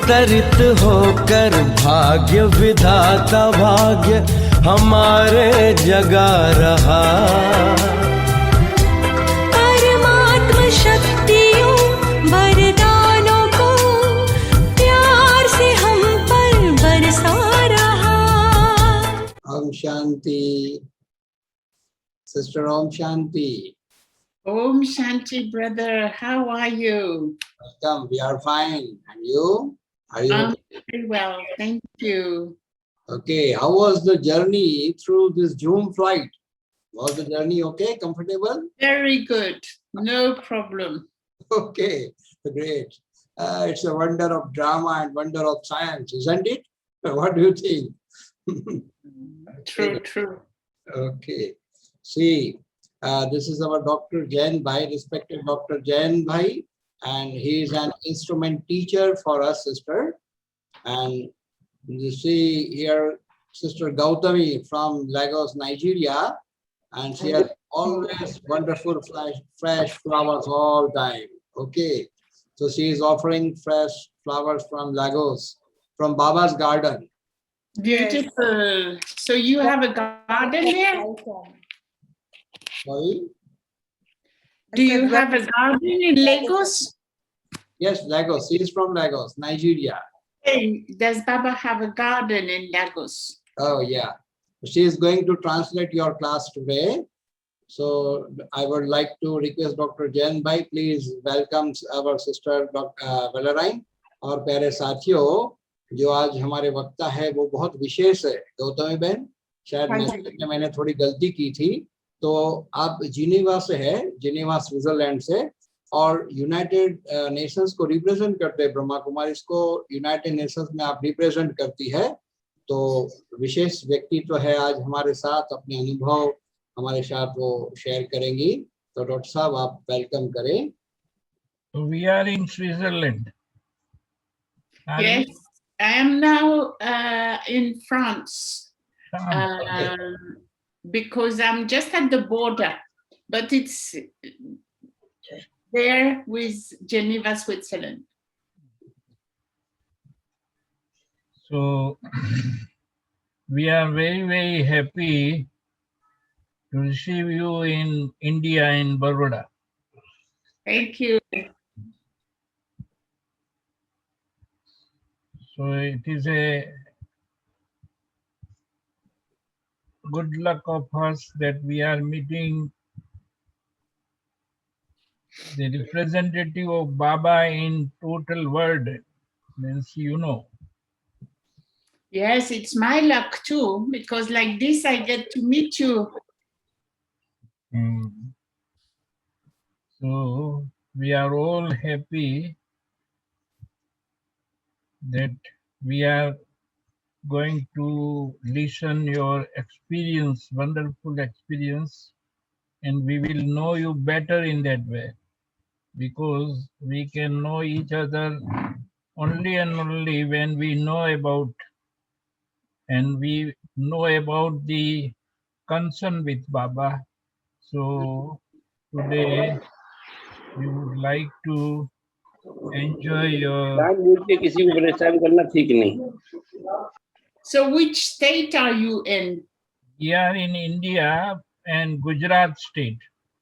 अवतरित होकर भाग्य विधाता भाग्य हमारे जगा रहा। परमात्म शक्तियों वरदानों को प्यार से हम पर बरसा रहा। Om Shanti. Sister Om Shanti. Om Shanti, brother. How are you? Welcome. We are fine. And you? Are you I'm okay? very well. Thank you. Okay. How was the journey through this Zoom flight? Was the journey okay? Comfortable? Very good. No problem. Okay. Great. It's a wonder of drama and wonder of science, isn't it? What do you think? True, true. Okay. See, this is our Dr. Jain Bhai, respected Dr. Jain Bhai, and he is an instrument teacher for us, sister. And you see here, Sister Gautami from Lagos, Nigeria, and she has always wonderful fresh flowers all time. Okay. So she is offering fresh flowers from Lagos, from Baba's garden. Beautiful. So you have a garden there? Sorry? Do you have a garden in Lagos? Yes, Lagos. She is from Lagos, Nigeria. Hey, does Baba have a garden in Lagos? Oh, yeah. She is going to translate your class today. So I would like to request Dr. Jain Bhai, please welcome our sister valeriane और प्यारे साथियों जो आज हमारे वक्ता है वो बहुत विशेष है। गौतमी बहन, शायद मैंने थोड़ी गलती की थी, तो आप जिनेवा से है, जिनेवा स्विट्जरलैंड से, और यूनाइटेड नेशंस को रिप्रेजेंट करते हैं। ब्रह्मा कुमारिस को यूनाइटेड नेशंस में आप रिप्रेजेंट करती है, तो विशेष व्यक्ति तो है आज हमारे साथ, अपने अनुभव हमारे साथ वो शेयर करेंगी। तो डॉक्टर साहब आप वेलकम करें। We are in Switzerland. Yes, I am now in France. Because I'm just at the border, but it's there with Geneva, Switzerland. So we are very, very happy to receive you in India, in Baroda. Thank you. So it is a good luck of us that we are meeting the representative of Baba in total world, means you know. Yes, it's my luck too, because like this I get to meet you. So we are all happy that we are going to listen your experience, wonderful experience, and we will know you better in that way, because we can know each other only and only when we know about, and we know about the concern with Baba. So today we would like to enjoy your. So which state are you in? We are in India and Gujarat state.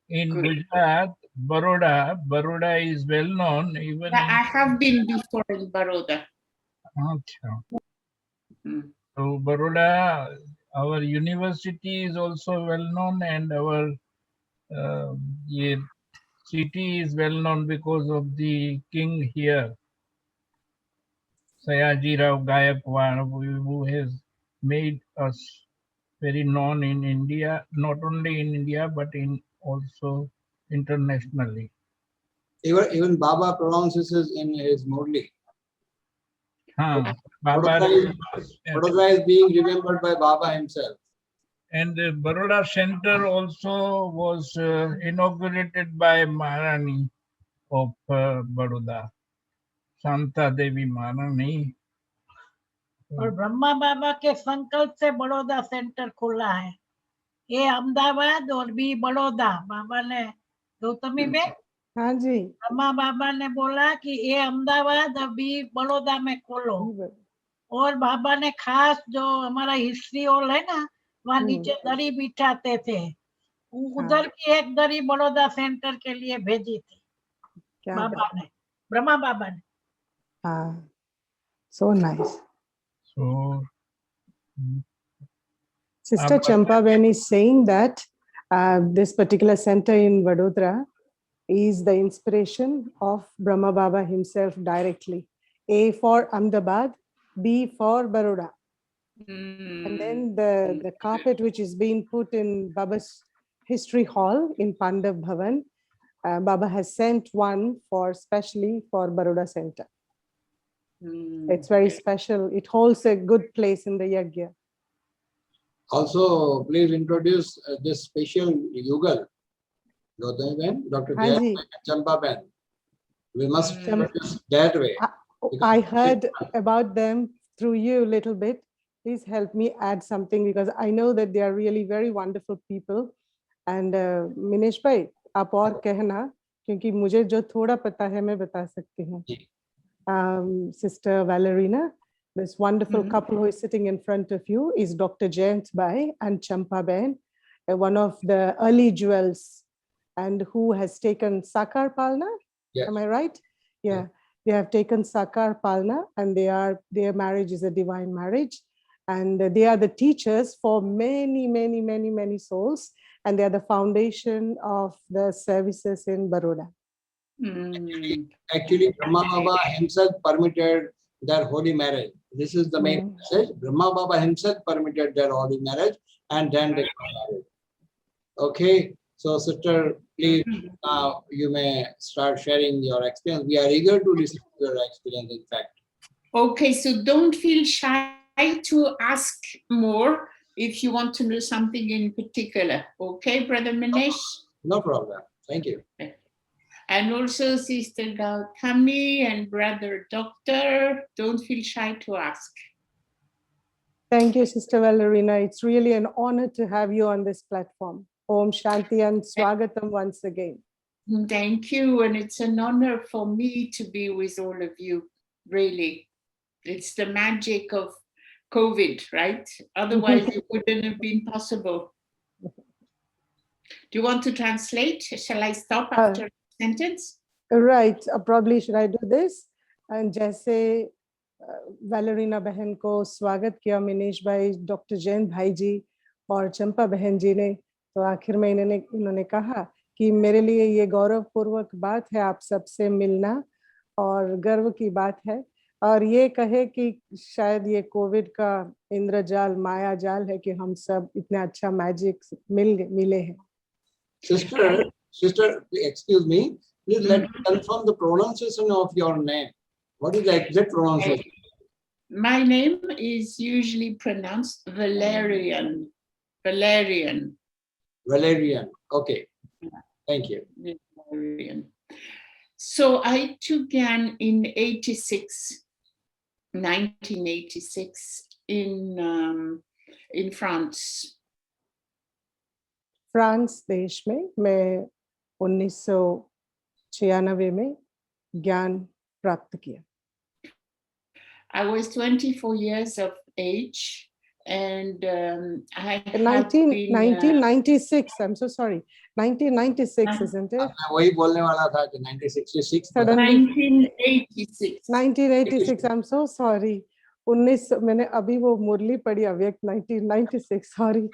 In Gujarat, Baroda is well known. Even I have been before in Baroda. So Baroda, our university is also well known, and our city is well known because of the king here, Sayaji Rao Gayakwar, who has made us very known in India, not only in India but in also internationally. Even Baba pronounces in his Murli. Baroda is being remembered by Baba himself. And the Baroda Center also was inaugurated by Maharani of Baroda, Santa Devi Maharani. और ब्रह्मा बाबा के संकल्प से Baroda centre खुला है। ये अहमदाबाद और भी बड़ौदा बाबा ने गौतमी में हाँ जी, ब्रह्मा बाबा ने बोला कि ये अहमदाबाद अभी बड़ौदा में खोलो, और बाबा ने खास जो हमारा हिस्ट्री हॉल है ना, वहाँ नीचे दरी बिठाते थे, उधर की एक दरी बड़ौदा सेंटर के लिए भेजी थी क्या बाबा ने, ब्रह्मा बाबा ने। हाँ, so nice. So, Sister Champa Ben is saying that this particular center in Vadodara is the inspiration of Brahma Baba himself directly. A for Ahmedabad, B for Baroda. And then the carpet which is being put in Baba's history hall in Pandav Bhavan, Baba has sent one for specially for Baroda Center. It's very special. It holds a good place in the Yagya. Also, please introduce this special Yugal, Dr. Jay Champa Ben. We must introduce that way. I heard about them through you a little bit. Please help me add something because I know that they are really very wonderful people. And Minesh bhai, आप और कहना क्योंकि मुझे जो थोड़ा पता है मैं बता सकती हूँ. Sister Valerina, this wonderful couple who is sitting in front of you is Dr. Jayant Bhai and Champa Ben, one of the early jewels, and who has taken Sakar Palna. Yes. Am I right? Yeah. They have taken Sakar Palna, and their marriage is a divine marriage, and they are the teachers for many souls, and they are the foundation of the services in Baroda. Actually, Brahma Baba himself permitted their holy marriage. This is the main message. Brahma Baba himself permitted their holy marriage, and then they got married. Okay, so sister, please, now you may start sharing your experience. We are eager to listen to your experience, in fact. Okay, so don't feel shy to ask more if you want to know something in particular. Okay, Brother Manesh? No problem. Thank you. And also Sister Gautami and Brother Doctor, don't feel shy to ask. Thank you, Sister Valerina. It's really an honor to have you on this platform. Om Shanti and Swagatam once again. Thank you. And it's an honor for me to be with all of you, really. It's the magic of COVID, right? Otherwise, it wouldn't have been possible. Do you want to translate? Shall I stop after a sentence? Right. Probably should I do this? And जैसे Valerina बहन को स्वागत किया मिनेश भाई, doctor Jain भाई जी और चंपा बहन जी ने, तो आखिर में इन्होंने कहा कि मेरे लिए ये गौरवपूर्वक बात है आप सबसे मिलना और गर्व की बात है, और ये कहे कि शायद ये कोविड का इंद्रजाल माया जाल है कि हम सब इतना अच्छा मैजिक मिले हैं. Sister, excuse me, please let me confirm the pronunciation of your name. What is the exact pronunciation? My name is usually pronounced Valerian. Valerian. Valerian. Okay. Thank you. Valerian. So I took Gyan in 1986 in France. France देश में मैं 1996 में ज्ञान प्राप्त किया. I was 24 years of age, and I had 1996. I'm so sorry. 1996, isn't it? वही बोलने वाला था कि 1966. 1986. 1986. I'm so sorry. 19 मैंने अभी वो मुरली पढ़ी अव्यक्त 1996. Sorry.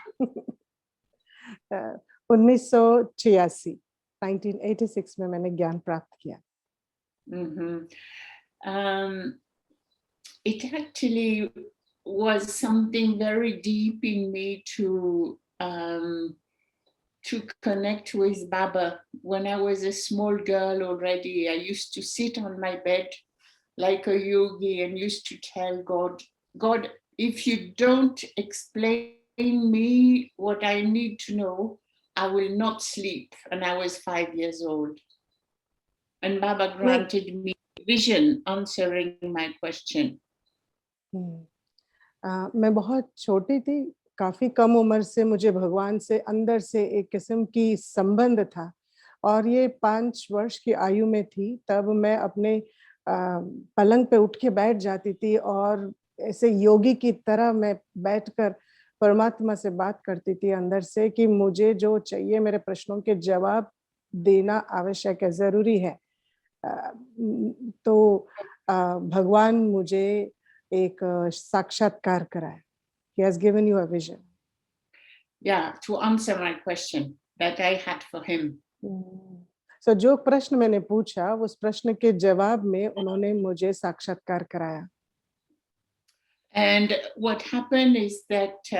1986 में मैंने ज्ञान प्राप्त किया. It actually was something very deep in me to connect with Baba. When I was a small girl already, I used to sit on my bed like a yogi and used to tell God, if you don't explain me what I need to know, I will not sleep. And I was 5 years old. And Baba granted me vision answering my question. मैं बहुत छोटी थी, काफी कम उम्र से मुझे भगवान से अंदर से एक किस्म की संबंध था, और ये 5 वर्ष की आयु में थी, तब मैं अपने पलंग पे उठ के बैठ जाती थी और ऐसे योगी की तरह मैं बैठकर परमात्मा से बात करती थी अंदर से कि मुझे जो चाहिए, मेरे प्रश्नों के जवाब देना आवश्यक है, ज़रूरी है। तो भगवान मुझे एक साक्षात्कार कराया. He has given you a vision. Yeah, to answer my question that I had for him. So जो प्रश्न मैंने पूछा, उस प्रश्न के जवाब में उन्होंने मुझे साक्षात्कार कराया. And what happened is that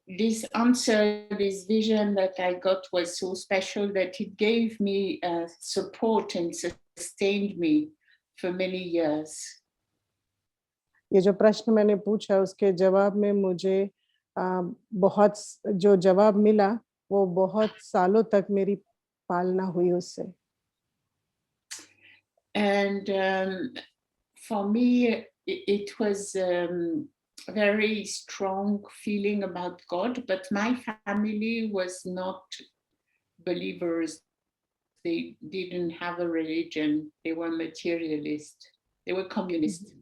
this answer, this vision that I got was so special that it gave me support and sustained me for many years. ये जो प्रश्न मैंने पूछा, उसके जवाब में मुझे बहुत जो जवाब मिला, वो बहुत सालों तक मेरी पालना हुई उससे. And for me, it was very strong feeling about God, but my family was not believers. They didn't have a religion. They were materialist. They were communist.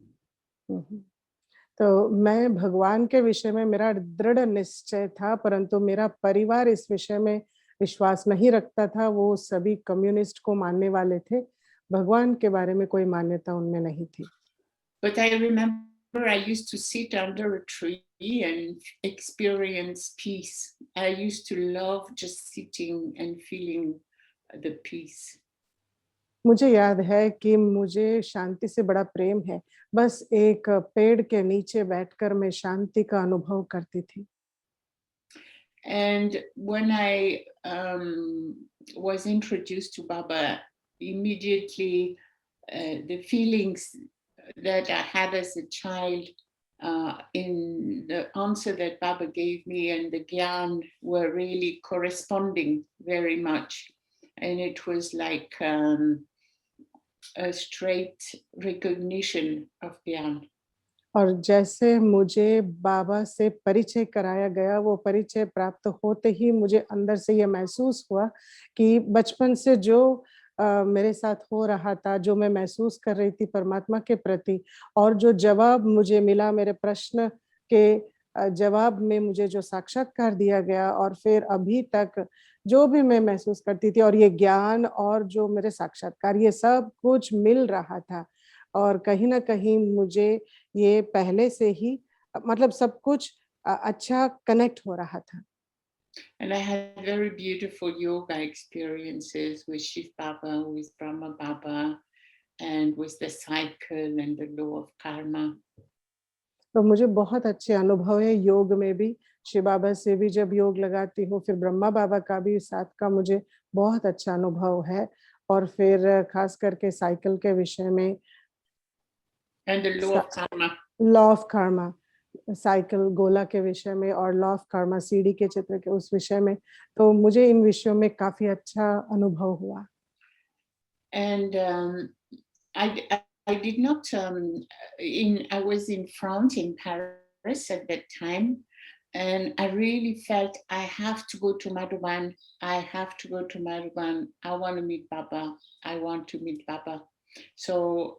तो मैं भगवान के विषय में मेरा दृढ़ निश्चय था, परंतु मेरा परिवार इस विषय में विश्वास नहीं रखता था. वो सभी कम्युनिस्ट को मानने वाले थे. भगवान के बारे में कोई मान्यता उनमें नहीं थी. But I remember I used to sit under a tree and experience peace. I used to love just sitting and feeling the peace. मुझे याद है कि मुझे शांति से बड़ा प्रेम है. बस एक पेड़ के नीचे बैठकर मैं शांति का अनुभव करती थी. And when I was introduced to Baba, immediately the feelings that I had as a child in the answer that Baba gave me and the Gyan were really corresponding very much. And it was like a straight recognition of Gyan. और जैसे मुझे बाबा से परिचय कराया गया, वो परिचय प्राप्त होते ही मुझे अंदर से ये महसूस हुआ कि बचपन से जो मेरे साथ हो रहा था, जो मैं महसूस कर रही थी परमात्मा के प्रति, और जो जवाब मुझे मिला मेरे प्रश्न के जवाब में मुझे जो साक्षात्कार दिया गया, और फिर अभी तक जो भी मैं महसूस करती थी, और ये ज्ञान और जो मेरे साक्षात्कार, ये सब कुछ मिल रहा था. और कहीं ना कहीं मुझे ये पहले से ही मतलब सब कुछ अच्छा कनेक्ट हो रहा था. And I had very beautiful yoga experiences with Shiv Baba, with Brahma Baba, and with the cycle and the law of karma. तो मुझे बहुत अच्छे अनुभव है योग में भी. शिव बाबा से भी जब योग लगाती हूँ, फिर ब्रह्मा बाबा का भी साथ का मुझे बहुत अच्छा अनुभव है. और फिर खास करके साइकिल के विषय में, And the law of karma. Law of Karma, cycle गोला के विषय में, और लॉ ऑफ कर्मा सीढ़ी के चित्र के उस विषय में. तो मुझे इन विषयों में काफी अच्छा अनुभव हुआ. And I did not I was in France, in Paris at that time, and I really felt I have to go to Madhuban. I have to go to Madhuban. I want to meet Baba. I want to meet Baba. So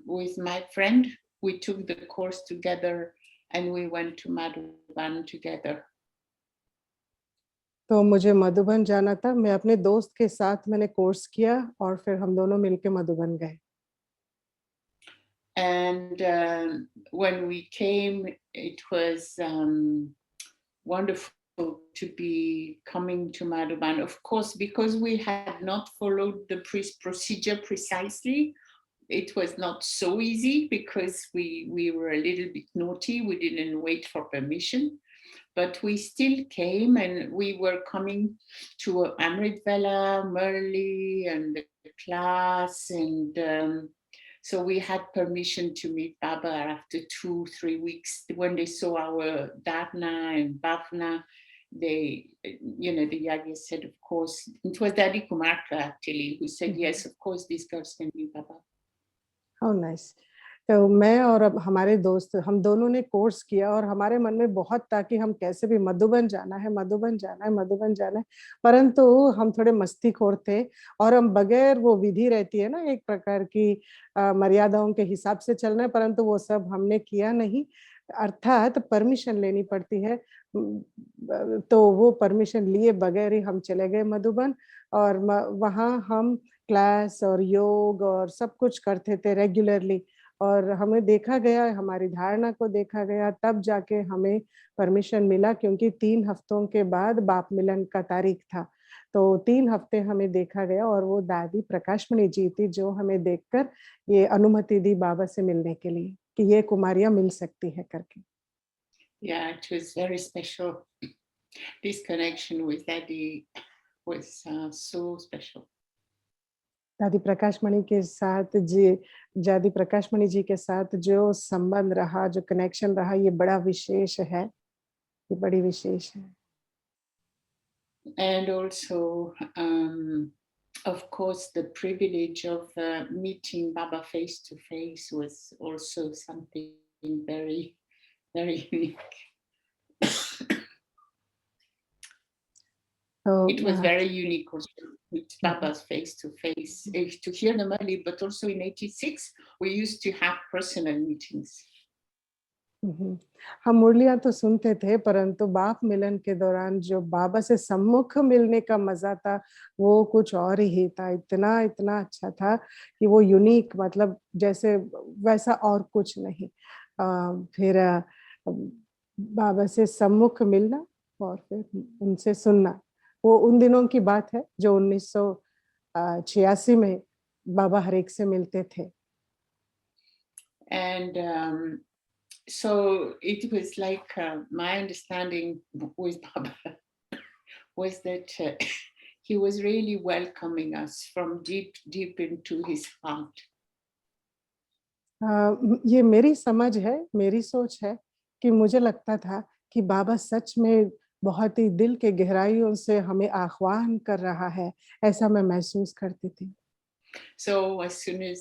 with my friend, we took the course together and we went to Madhuban together. तो मुझे मधुबन जाना था. मैं अपने दोस्त के साथ मैंने कोर्स किया और फिर हम दोनों मिलके मधुबन गए. And when we came, it was wonderful to be coming to Madhuban. Of course, because we had not followed the procedure precisely, it was not so easy because we were a little bit naughty. We didn't wait for permission, but we still came, and we were coming to Amrit Vela, Murli, and the class, and so we had permission to meet Baba after 2-3 weeks. When they saw our Dharna and Bhavna, the Yagya said, of course, it was Daddy Kumarka actually who said, yes, of course, these girls can meet Baba. How nice. तो मैं और अब हमारे दोस्त हम दोनों ने course किया और हमारे मन में बहुत था कि हम कैसे भी मधुबन जाना है, मधुबन जाना है, मधुबन जाना है। परंतु हम थोड़े मस्तीखोर थे और हम बगैर वो विधि रहती है ना एक प्रकार की मर्यादाओं के हिसाब से चलना है, परंतु वो सब हमने किया नहीं। अर्थात परमिशन लेनी पड़ती है। तो वो परमिशन लिए बगैर ही हम चले गए मधुबन और वहाँ हम क्लास और योग और सब कुछ करते थे रेगुलरली और हमें देखा गया, हमारी धारणा को देखा गया, तब जाके हमें परमिशन मिला क्योंकि 3 हफ्तों के बाद बाप मिलन का तारीख था। तो 3 हफ्ते हमें देखा गया और वो दादी प्रकाशमणि जी थी जो हमें देखकर ये अनुमति दी बाबा से मिलने के लिए कि ये कुमारियाँ मिल सकती है करके। Yeah, it was very special. This connection with Daddy was so special. दादी प्रकाशमणि के साथ दादी प्रकाशमणि जी के साथ जो संबंध रहा, जो कनेक्शन रहा, ये बड़ा विशेष है, ये बड़ी विशेष है। And also, of course, the privilege of meeting Baba face to face was also something very, very unique. तो It was very unique also with Baba's face to face, to hear them early, but also in 86, we used to have personal meetings. हम मुरलियां तो सुनते थे परंतु बाप मिलन के दौरान जो बाबा से सम्मुख मिलने का मजा था वो कुछ और ही था। इतना इतना अच्छा था कि वो यूनिक मतलब जैसे वैसा और कुछ नहीं। फिर बाबा से सम्मुख मिलना और फिर उनसे सुनना वो उन दिनों की बात है जो 1986 में बाबा हर एक से मिलते थे। And so it was like my understanding with Baba was that he was really welcoming us from deep, deep into his heart. ये मेरी समझ है, मेरी सोच है कि मुझे लगता था कि बाबा सच में बहुत ही दिल के गहराइयों से हमें आह्वान कर रहा है, ऐसा मैं महसूस करती थी। So as soon as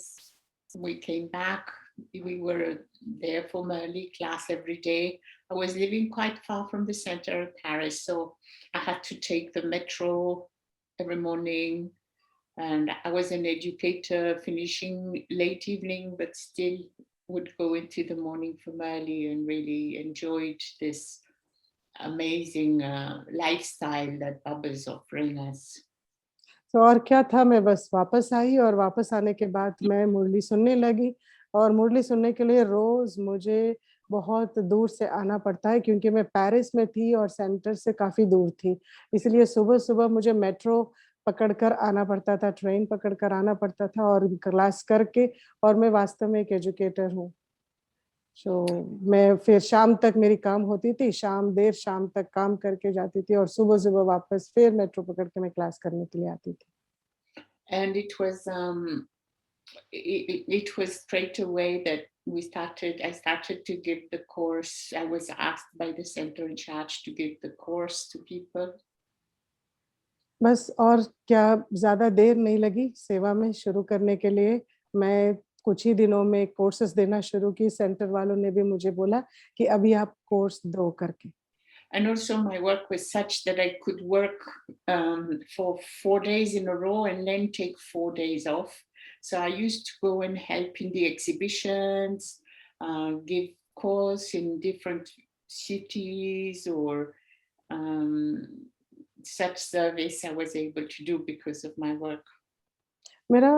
we came back, we were there for my early class every day. I was living quite far from the center of Paris, so I had to take the metro every morning. And I was an educator finishing late evening, but still would go into the morning from early and really enjoyed this amazing lifestyle that Baba is offering us. तो और क्या था मैं बस वापस आई और वापस आने के बाद मैं मुरली सुनने लगी और मुरली सुनने के लिए रोज मुझे बहुत दूर से आना पड़ता है क्योंकि मैं पेरिस में थी और सेंटर से काफी दूर थी। इसलिए सुबह-सुबह मुझे मेट्रो पकड़कर आना पड़ता था, ट्रेन पकड़कर आना पड़ता था और क्लास करके और मैं वास्तव में एक एजुकेटर हूँ। तो मैं फिर शाम तक मेरी काम होती थी, देर शाम तक काम करके जाती थी और सुबह-सुबह वापस फिर मेट्रो पकड़ के मैं क्लास करने के लिए आती थी। And it was straight away that I started to give the course. I was asked by the center in charge to give the course to people. बस और क्या ज़्यादा देर नहीं लगी सेवा में शुरू करने के लिए। मैं कुछ ही दिनों में कोर्सेज़ देना शुरू की, सेंटर वालों ने भी मुझे बोला कि अभी आप कोर्स दो करके। And also my work was such that I could work for 4 days in a row and then take 4 days off. So I used to go and help in the exhibitions, give course in different cities or such service I was able to do because of my work. मेरा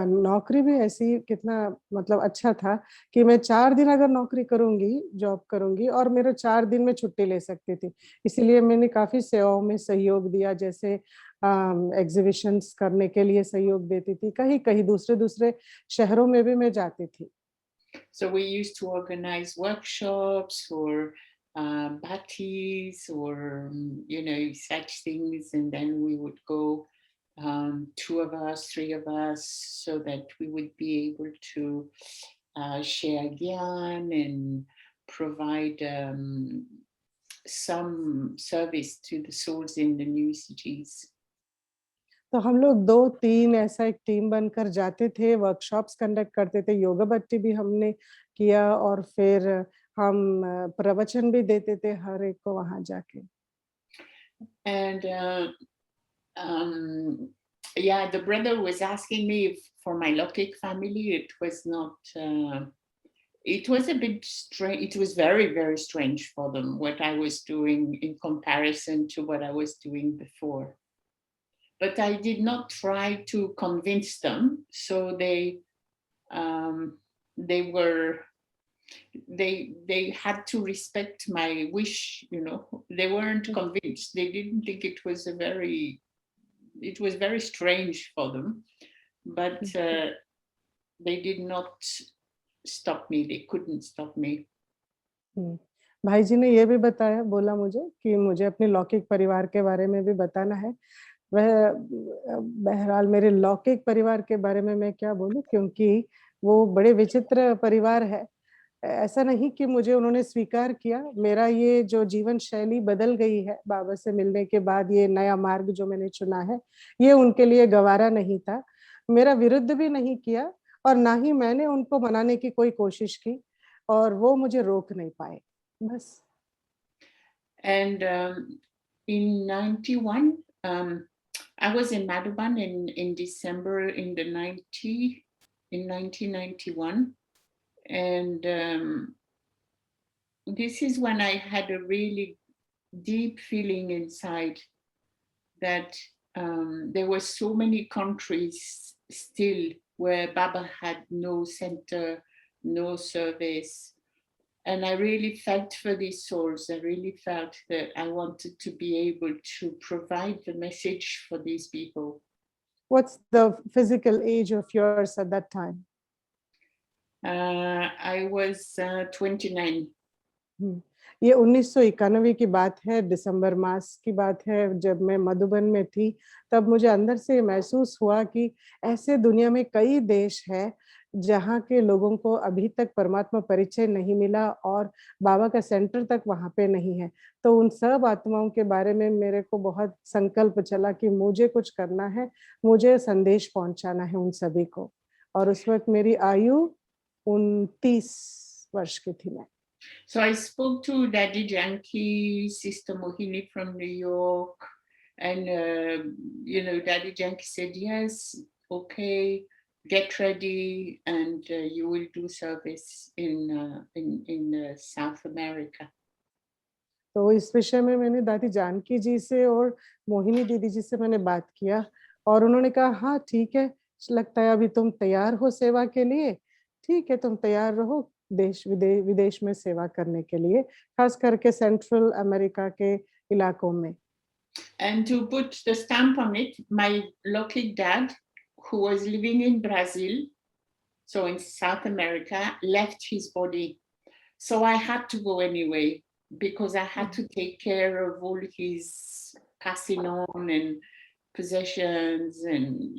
नौकरी भी ऐसी कितना मतलब अच्छा था कि मैं 4 दिन अगर नौकरी करूँगी, जॉब करूँगी और मेरे 4 दिन में छुट्टी ले सकती थी। इसीलिए मैंने काफ़ी सेवाओं में सहयोग दिया जैसे एग्ज़िबिशन्स करने के लिए सहयोग देती थी। कहीं-कहीं दूसरे-दूसरे शहरों में भी मैं जाती थी। So we used to organize workshops or parties or such things, and then we would go 2 of us, 3 of us, so that we would be able to share gyan and provide some service to the souls in the new cities. तो हम लोग 2-3 ऐसा एक team बनकर जाते थे, workshops conduct करते थे, योगा भट्टी भी हमने किया और फिर हम प्रवचन भी देते थे हर एक को वहाँ जाके। And yeah, the brother was asking me if for my Lokik family, it was not, it was a bit strange. It was very, very strange for them what I was doing in comparison to what I was doing before. But I did not try to convince them. So they had to respect my wish, you know. They weren't convinced. They didn't think it was very strange for them, but they did not stop me. They couldn't stop me. भाई जी ने ये भी बताया, बोला मुझे कि मुझे अपने लौकिक परिवार के बारे में भी बताना है। वह बहरहाल मेरे लौकिक परिवार के बारे में मैं क्या बोलूं, क्योंकि वो बड़े विचित्र परिवार है। ऐसा नहीं कि मुझे उन्होंने स्वीकार किया, मेरा ये जो जीवन शैली बदल गई है बाबा से मिलने के बाद, ये नया मार्ग जो मैंने चुना है, ये उनके लिए गवारा नहीं था। मेरा विरुद्ध भी नहीं किया और ना ही मैंने उनको मनाने की कोई कोशिश की और वो मुझे रोक नहीं पाए, बस। And in 91, I was in Madhuban in December in 1991. And this is when I had a really deep feeling inside that there were so many countries still where Baba had no center, no service. And I really felt for these souls. I really felt that I wanted to be able to provide the message for these people. What's the physical age of yours at that time? I was 29. ये 1991 की बात है, दिसंबर मास की बात है, जब मैं मधुबन में थी। तब मुझे अंदर से महसूस हुआ कि ऐसे दुनिया में कई देश हैं जहाँ के लोगों को अभी तक परमात्मा परिचय नहीं मिला और बाबा का सेंटर तक वहाँ पे नहीं है। तो उन सब आत्माओं के बारे में मेरे को बहुत संकल्प चला कि मुझे कुछ करना है, मुझे संदेश पहुंचाना है उन सभी को। और उस वक्त मेरी आयु 29 वर्ष की थी मैं। So I spoke to Daddy Janki, Sister Mohini from New York, and Daddy Janki said, yes, okay, get ready, and you will do service in South America. तो इस विषय में मैंने दादी जानकी जी से और मोहिनी दीदी जी से मैंने बात किया और उन्होंने कहा, हाँ ठीक है, लगता है अभी तुम तैयार हो सेवा के लिए, ठीक है, तुम तैयार रहो देश विदेश में सेवा करने के लिए, खास करके सेंट्रल अमेरिका के इलाकों में। And to put the stamp on it, my lucky dad, who was living in Brazil, so in South America, left his body. So I had to go anyway, because I had to take care of all his passing on and possessions and,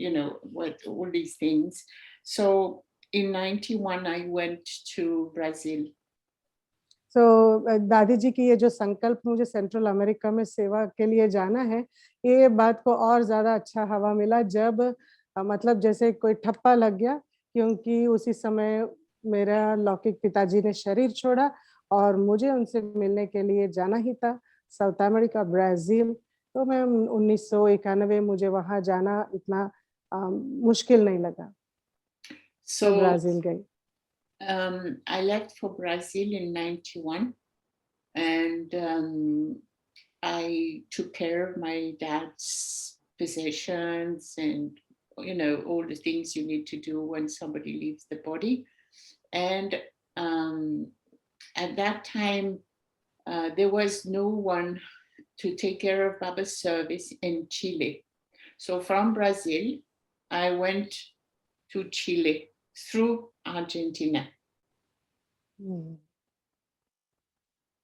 all these things. So in 91, I went to Brazil. So दादी जी की ये जो संकल्प मुझे central America में सेवा के लिए जाना है, ये बात को और ज्यादा अच्छा हवा मिला जब मतलब जैसे कोई ठप्पा लग गया, क्योंकि उसी समय मेरा लौकिक पिताजी ने शरीर छोड़ा और मुझे उनसे मिलने के लिए जाना ही था साउथ अमेरिका, ब्राजील। तो मैं 1991 मुझे वहां जाना इतना मुश्किल नहीं लगा। So ब्राजील गई। I left for Brazil in 91, and I took care of my dad's possessions and all the things you need to do when somebody leaves the body. And at that time there was no one to take care of Baba's service in Chile. So from Brazil I went to Chile through Argentina.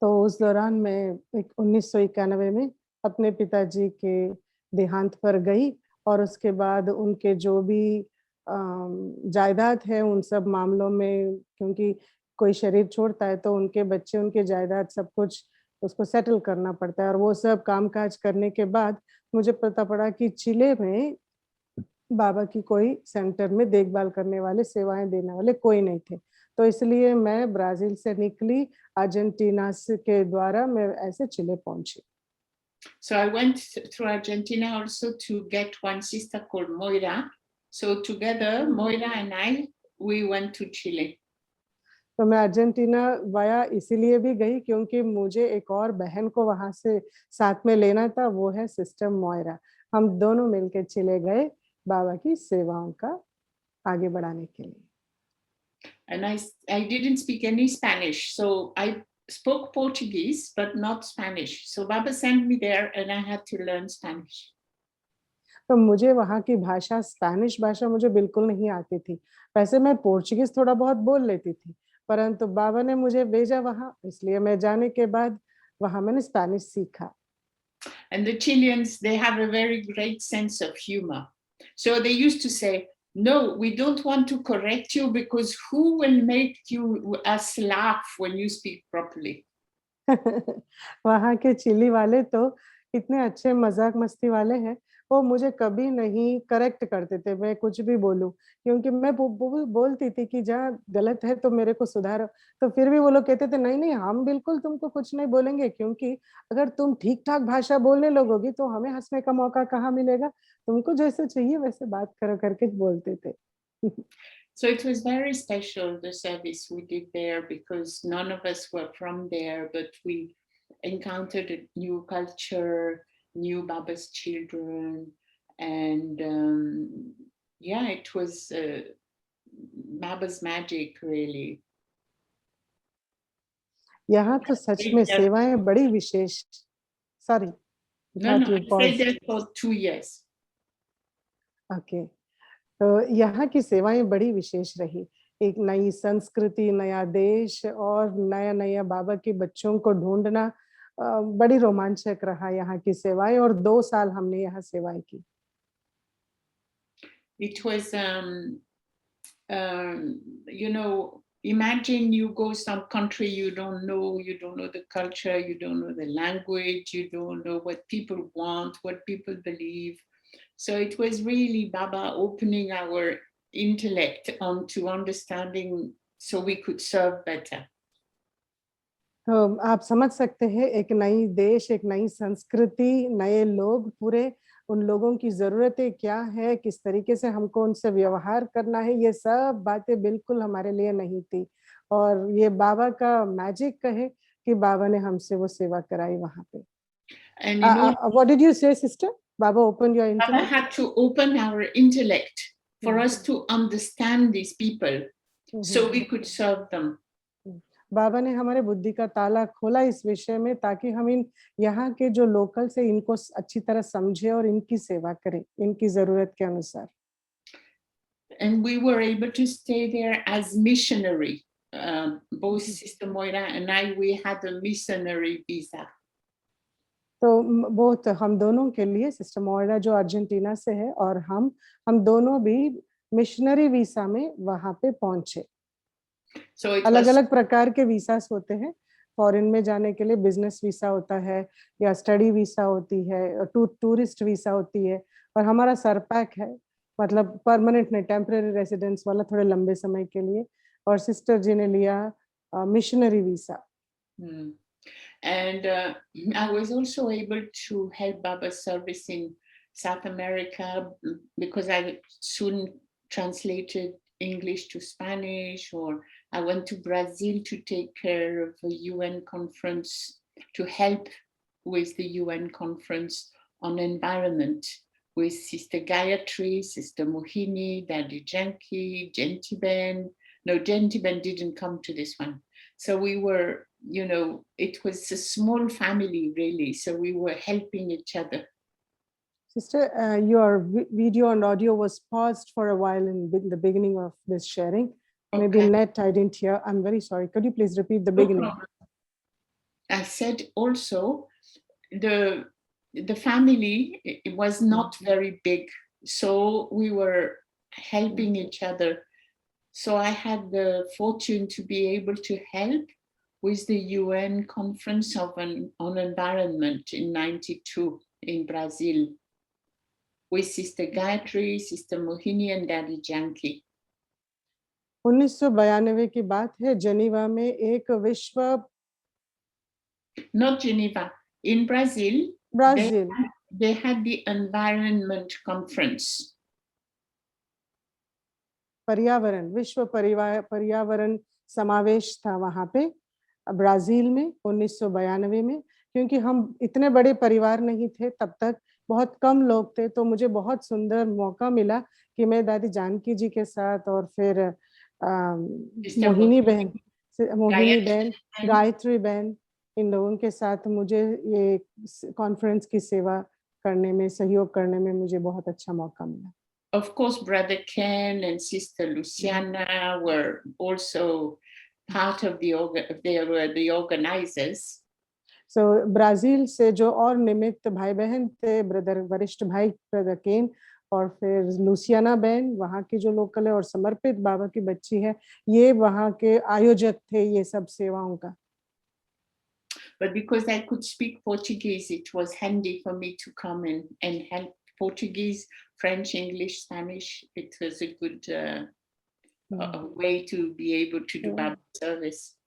तो उस दौरान मैं 1991 में अपने पिताजी के देहांत पर गई और उसके बाद उनके जो भी जायदाद है उन सब मामलों में, क्योंकि कोई शरीर छोड़ता है तो उनके बच्चे, उनके जायदाद सब कुछ उसको सेटल करना पड़ता है और वो सब कामकाज करने के बाद मुझे पता पड़ा कि चिले में बाबा की कोई सेंटर में देखभाल करने वाले, सेवाएं देने वाले कोई नहीं थे। तो इसलिए मैं ब्राजील से निकली, अर्जेंटीना के द्वारा मैं ऐसे चिले पहुंची। So I went through Argentina also to get one sister called Moira. So together, Moira and I, we went to Chile. तो मैं अर्जेंटीना वाया इसीलिए भी गई क्योंकि मुझे एक और बहन को वहां से साथ में लेना था, वो है सिस्टर मोयरा। हम दोनों मिलकर चिले गए बाबा की सेवाओं का आगे बढ़ाने के लिए। And I didn't speak any Spanish, so I spoke Portuguese, but not Spanish. So Baba sent me there and I had to learn Spanish. तो मुझे वहाँ की भाषा, स्पेनिश भाषा मुझे बिल्कुल नहीं आती थी। वैसे मैं पोर्चुगीज थोड़ा बहुत बोल लेती थी, परंतु बाबा ने मुझे भेजा वहाँ, इसलिए मैं जाने के बाद वहाँ मैंने स्पेनिश सीखा। And the Chileans, they have a very great sense of humor. So they used to say, no, we don't want to correct you because who will make us laugh when you speak properly? वहाँ के chilli वाले तो इतने अच्छे मजाक मस्ती वाले हैं, वो मुझे कभी नहीं करेक्ट करते थे मैं कुछ भी बोलूं, क्योंकि मैं बोलती थी कि जहाँ गलत है तो मेरे को सुधारो, तो फिर भी वो लोग कहते थे नहीं नहीं हम बिल्कुल तुमको कुछ नहीं बोलेंगे, क्योंकि अगर तुम ठीक ठाक भाषा बोलने लगोगी तो हमें हंसने का मौका कहाँ मिलेगा, तुमको जैसे चाहिए वैसे बात करो करके बोलते थे। So it was very special, the service we did there, because none of us were from there, but we encountered a new culture, knew Baba's children, and yeah, it was Baba's magic, really. यहाँ तो सच में सेवाएं बड़ी विशेष। Sorry, No, I stayed there for 2 years. Okay, तो यहाँ की सेवाएं बड़ी विशेष रही। एक नई संस्कृति, नया देश और नया नया बाबा के बच्चों को ढूंढना बड़ी रोमांचक रहा यहाँ की सेवाएं, और 2 साल हमने यहाँ सेवाएं की। It was, you know, imagine you go some country you don't know the culture, you don't know the language, you don't know what people want, what people believe. So it was really Baba opening our intellect onto understanding so we could serve better. तो आप समझ सकते हैं, एक नई देश, एक नई संस्कृति, नए लोग, पूरे उन लोगों की जरूरतें क्या है, किस तरीके से हमको उनसे व्यवहार करना है, ये सब बातें बिल्कुल हमारे लिए नहीं थी। और ये बाबा का मैजिक कहे कि बाबा ने हमसे वो सेवा कराई वहां पे। And you know, what did you say, sister? Baba opened your intellect? Baba had to open our intellect for us to understand these people so we could serve them. बाबा ने हमारे बुद्धि का ताला खोला इस विषय में, ताकि हम इन यहाँ के जो लोकल्स है इनको अच्छी तरह समझे और इनकी सेवा करें इनकी जरूरत के अनुसार। And we were able to stay there as missionary. Both Sister Moira and I, we had a missionary visa. तो बहुत हम दोनों के लिए, सिस्टर मोइरा जो अर्जेंटीना से है और हम दोनों भी मिशनरी वीसा में वहां पे पहुंचे। So अलग अलग प्रकार के वीसास होते हैं, फॉरेन में जाने के लिए बिजनेस वीसा होता है, या स्टडी वीसा होती है, टूरिस्ट वीसा होती है, और हमारा सरपैक है, मतलब परमानेंट नहीं, टेम्पररी रेसिडेंस वाला, थोड़े लंबे समय के लिए, और सिस्टर जी ने लिया missionary visa. And I was also able to help Baba's service in South America because I soon translated English to Spanish, or I went to Brazil to take care of a UN conference, to help with the UN conference on environment with Sister Gayatri, Sister Mohini, Daddy Janki, Gentiben. No, Gentiben didn't come to this one. So we were, you know, it was a small family really. So we were helping each other. Sister, your video and audio was paused for a while in the beginning of this sharing. Okay. Maybe net, I didn't hear. I'm very sorry. Could you please repeat the beginning? No problem. I said also the family, it was not very big. So we were helping each other. So I had the fortune to be able to help with the UN conference on environment in 92 in Brazil, with Sister Gayatri, Sister Mohini, and Daddy Janki. 1992 की बात है, Geneva में एक विश्व Not Geneva, in Brazil, Brazil they had the environment conference. विश्व पर्यावरण समावेश था वहां पे ब्राजील में 1992 में, क्योंकि हम इतने बड़े परिवार नहीं थे तब तक, बहुत कम लोग थे, तो मुझे बहुत सुंदर मौका मिला कि मैं दादी जानकी जी के साथ और फिर मोहिनी बहन गायत्री बहन, इन लोगों के साथ मुझे ये कॉन्फ्रेंस की सेवा करने में, सहयोग करने में मुझे बहुत अच्छा मौका मिला. Of course, Brother Ken and Sister Luciana were also part of they were the organizers. So Brazil से जो और निमित्त भाई बहन थे, ब्रदर वरिष्ठ भाई ब्रदर केन और फिर लुसियाना बहन, वहाँ की जो लोकल है और समर्पित बाबा की बच्ची है, ये वहाँ के आयोजक थे ये सब सेवाओं का. But because I could speak Portuguese, it was handy for me to come and help. Portuguese, French, English, Spanish. It was a good way to be able to do Bible service.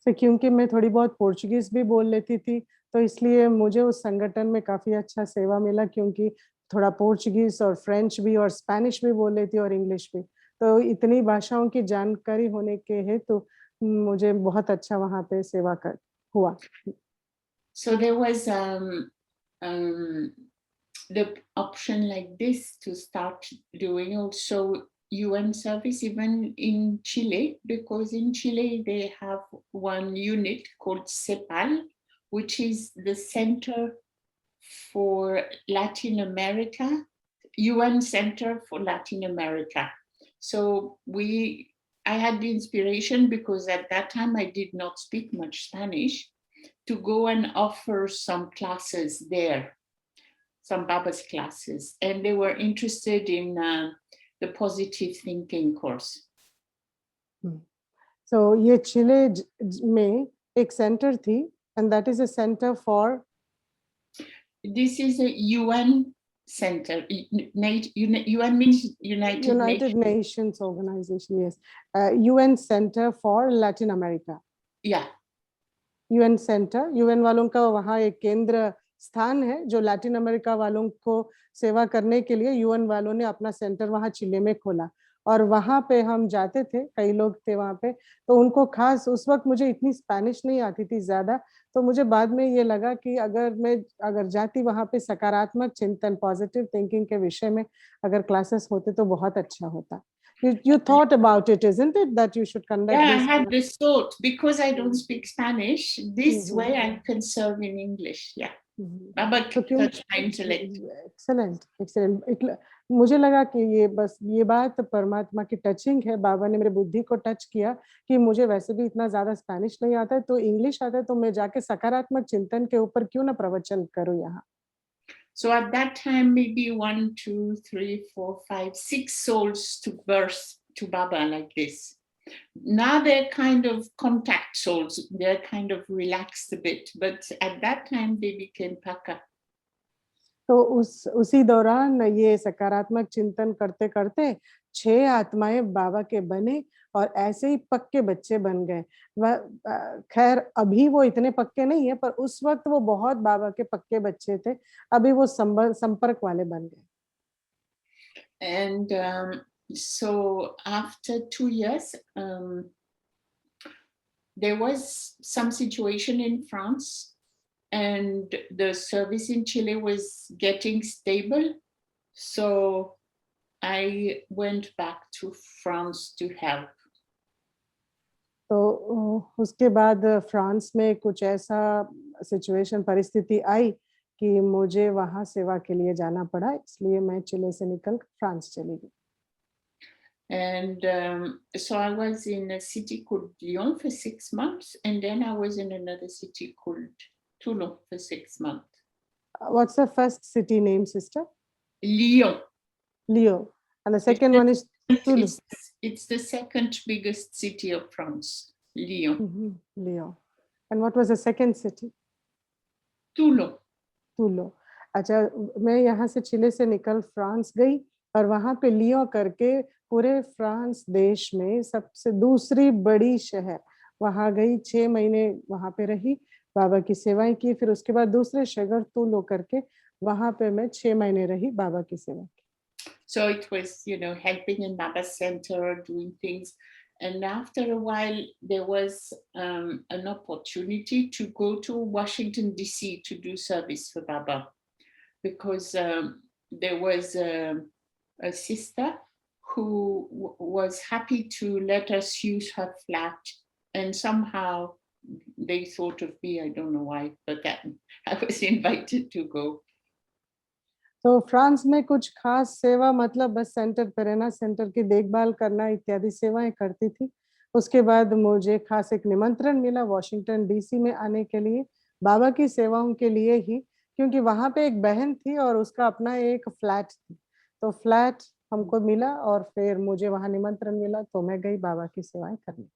So क्योंकि मैं थोड़ी बहुत Portuguese भी बोल लेती थी, तो इसलिए मुझे उस संगठन में काफी अच्छा सेवा मिला, क्योंकि थोड़ा पोर्चुगीज और फ्रेंच भी और स्पेनिश भी बोल लेती और इंग्लिश भी, तो इतनी भाषाओं की जानकारी होने के हेतु मुझे बहुत अच्छा वहाँ पे सेवा कर हुआ. So there was the option like this to start doing also UN service, even in Chile, because in Chile they have one unit called CEPAL, which is the Center for Latin America, UN Center for Latin America. So I had the inspiration, because at that time I did not speak much Spanish, to go and offer some classes there, some Baba's classes, and they were interested in the positive thinking course. So ये चिले में एक centre थी, and that is a center for. This is a UN center. UN means United Nations organization. Yes, UN Center for Latin America. Yeah. UN Center, UN वालों का वहाँ एक केंद्र स्थान है जो लैटिन अमेरिका वालों को सेवा करने के लिए UN वालों ने अपना सेंटर वहाँ चिले में खोला, और वहाँ पे हम जाते थे, कई लोग थे वहाँ पे, तो उनको खास उस वक्त मुझे इतनी स्पेनिश नहीं आती थी ज्यादा, तो मुझे बाद में ये लगा कि अगर जाती वहाँ पे सकारात्मक चिंतन, पॉजिटिव थिंकिंग के विषय में अगर क्लासेस होते तो बहुत अच्छा होता. You thought about it, isn't it, that you should conduct this? Yeah, I had this thought, because I don't speak Spanish, this way I can serve in English. Yeah. Baba touched my intellect. Excellent. मुझे लगा कि ये बात परमात्मा की touching है, बाबा ने मेरे बुद्धि को टच किया कि मुझे वैसे भी इतना ज्यादा स्पेनिश नहीं आता है, तो इंग्लिश आता है, तो मैं जाके सकारात्मक चिंतन के ऊपर क्यों ना प्रवचन करूं यहाँ. So at that time, maybe 1, 2, 3, 4, 5, 6 souls took birth to Baba like this. Now they're kind of contact souls. They're kind of relaxed a bit, but at that time they became paka. तो उसी दौरान ये सकारात्मक चिंतन करते करते 6 आत्माएं बाबा के बने और ऐसे ही पक्के बच्चे बन गए. खैर अभी वो इतने पक्के नहीं है, पर उस वक्त वो बहुत बाबा के पक्के बच्चे थे, अभी वो संपर्क वाले बन गए. And so after 2 years, there was some situation in France, and the service in Chile was getting stable. So I went back to France to help. तो उसके बाद फ्रांस में कुछ ऐसा सिचुएशन, परिस्थिति आई कि मुझे वहाँ सेवा के लिए जाना पड़ा, इसलिए मैं चिले से निकल फ्रांस चली गई. And so I was in a city called Lyon for 6 months, and then I was in another city called Toulon for 6 months. What's the first city name, sister? Lyon. Lyon. And the second one is Toulon. It's the second biggest city of France, Lyon. Lyon. And what was the second city? Toulon. Toulon. अच्छा, मैं यहाँ से चिले से निकल France गई, और वहां पे लियो करके पूरे फ्रांस देश में सबसे दूसरी बड़ी शहर, वहां गई, 6 महीने वहां पे रही, बाबा की सेवाएं की। फिर उसके बाद दूसरे शहर तूलो करके वहां पे मैं 6 महीने रही, बाबा की सेवा की। So it was, helping in Baba's center, doing things. And after a while, there was an opportunity to go to Washington, D.C. to do service for Baba, because there was a sister who was happy to let us use her flat. And somehow they thought of me, I don't know why, but that I was invited to go. तो France में कुछ खास सेवा मतलब बस centre पे रहना, centre की देखभाल करना इत्यादि सेवाएं करती थी। उसके बाद मुझे खास एक निमंत्रण मिला वॉशिंगटन डीसी में आने के लिए, बाबा की सेवाओं के लिए ही, क्योंकि वहां पे एक बहन थी और उसका अपना एक फ्लैट थी। तो फ्लैट हमको मिला और फिर मुझे वहां निमंत्रण मिला, तो मैं गई बाबा की सेवाएं करने।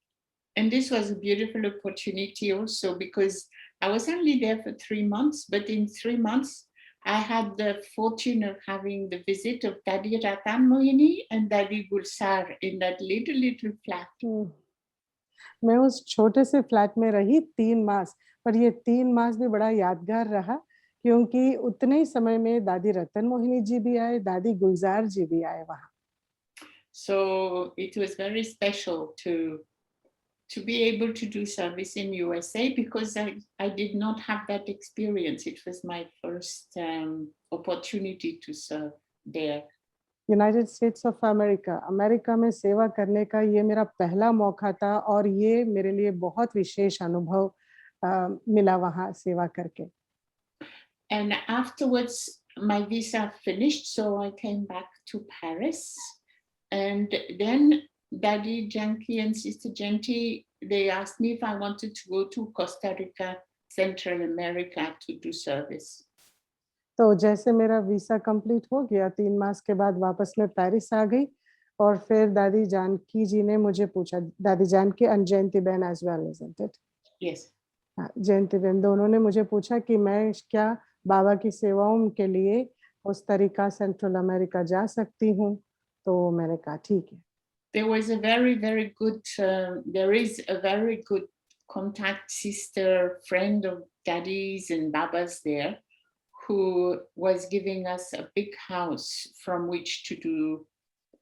And this was a beautiful opportunity also, because I was only there for 3 months, but in 3 months, I had the fortune of having the visit of Daddy Ratan Moyini and Daddy Gulsar in that little flat. मैं उस छोटे से flat में रही 3 मास, पर ये 3 मास भी बड़ा यादगार रहा, क्योंकि उतने ही समय में दादी रतन मोहिनी जी भी आए, दादी गुलजार जी भी आए वहां। So it was very special to be able to do service in USA, because I did not have that experience. It was my first opportunity to serve there. United states of America, America में सेवा करने का ये मेरा पहला मौका था और ये मेरे लिए बहुत विशेष अनुभव मिला वहां सेवा करके। And afterwards, my visa finished, so I came back to Paris. And then Daddy Janki and Sister Genti, they asked me if I wanted to go to Costa Rica, Central America to do service. तो जैसे मेरा visa complete हो गया, 3 मास के बाद वापस मैं Paris आ गई और फिर दादी जानकी जी ने मुझे पूछा, दादी जानकी एंड जयंती बहन as well, isn't it? Yes. हाँ, जयंती बहन दोनों ने मुझे पूछा कि मैं क्या बाबा की सेवाओं के लिए कोस्टा रिका, सेंट्रल अमेरिका जा सकती हूँ? तो मैंने कहा ठीक है। There was a very good, there is a very good contact sister, friend of Daddy's and Baba's there, who was giving us a big house from which to do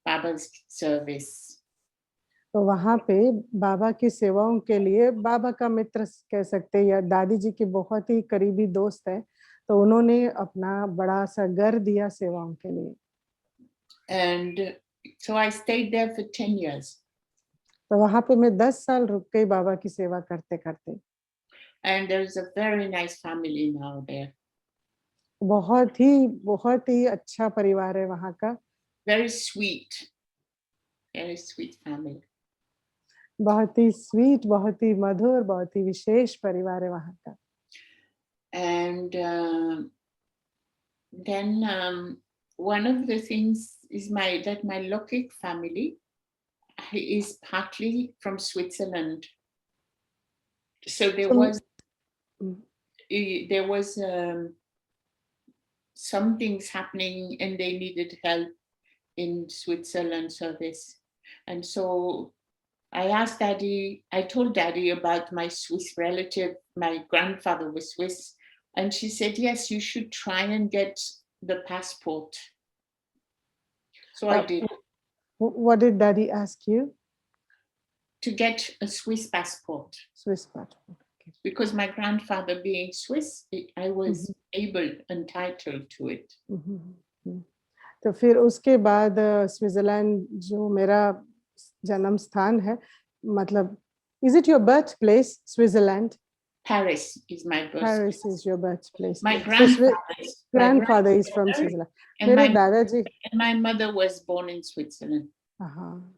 Baba's service. तो वहां पे बाबा की सेवाओं के लिए बाबा का मित्र कह सकते हैं या दादी जी के बहुत ही करीबी दोस्त है, तो उन्होंने अपना बड़ा सा घर दिया सेवाओं के लिए। And so I stayed there for 10 years. तो वहां पे मैं 10 साल रुक गई बाबा की सेवा करते करते। And there's a very nice family now there. बहुत ही अच्छा परिवार है वहां का। Very sweet family. बहुत ही स्वीट, बहुत ही मधुर, बहुत ही विशेष परिवार है वहां का। And then one of the things is that my Lokik family is partly from Switzerland. So there was some things happening and they needed help in Switzerland service. And so I asked Daddy, I told Daddy about my Swiss relative. My grandfather was Swiss. And she said, yes, you should try and get the passport. So I did. What did Daddy ask you? To get a Swiss passport. Swiss passport. Okay. Because my grandfather being Swiss, I was entitled to it. तो फिर उसके बाद Switzerland जो मेरा जन्म स्थान है, मतलब is it your birthplace, Switzerland? Paris is my birthplace. Paris is your birthplace. My grandfather is from Switzerland. मेरे दादाजी and my mother was born in Switzerland. हाँ,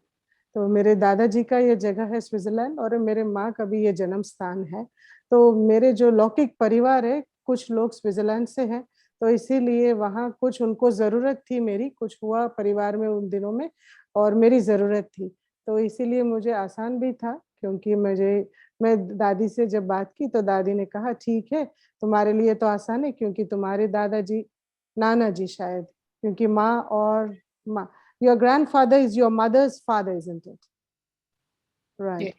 तो मेरे दादाजी का ये जगह है स्विट्जरलैंड और मेरे माँ का भी ये जन्म स्थान है। तो मेरे जो लौकिक परिवार है, कुछ लोग स्विट्जरलैंड से हैं, तो इसीलिए वहाँ कुछ उनको जरूरत थी, मेरी कुछ हुआ परिवार में उन दिनों में और मेरी जरूरत थी, तो इसीलिए मुझे आसान भी था, क्योंकि मैं दादी से जब बात की तो दादी ने कहा ठीक है, तुम्हारे लिए तो आसान है, क्योंकि तुम्हारे दादाजी, नाना जी शायद, क्योंकि माँ और Your grandfather is your mother's father, isn't it? Right.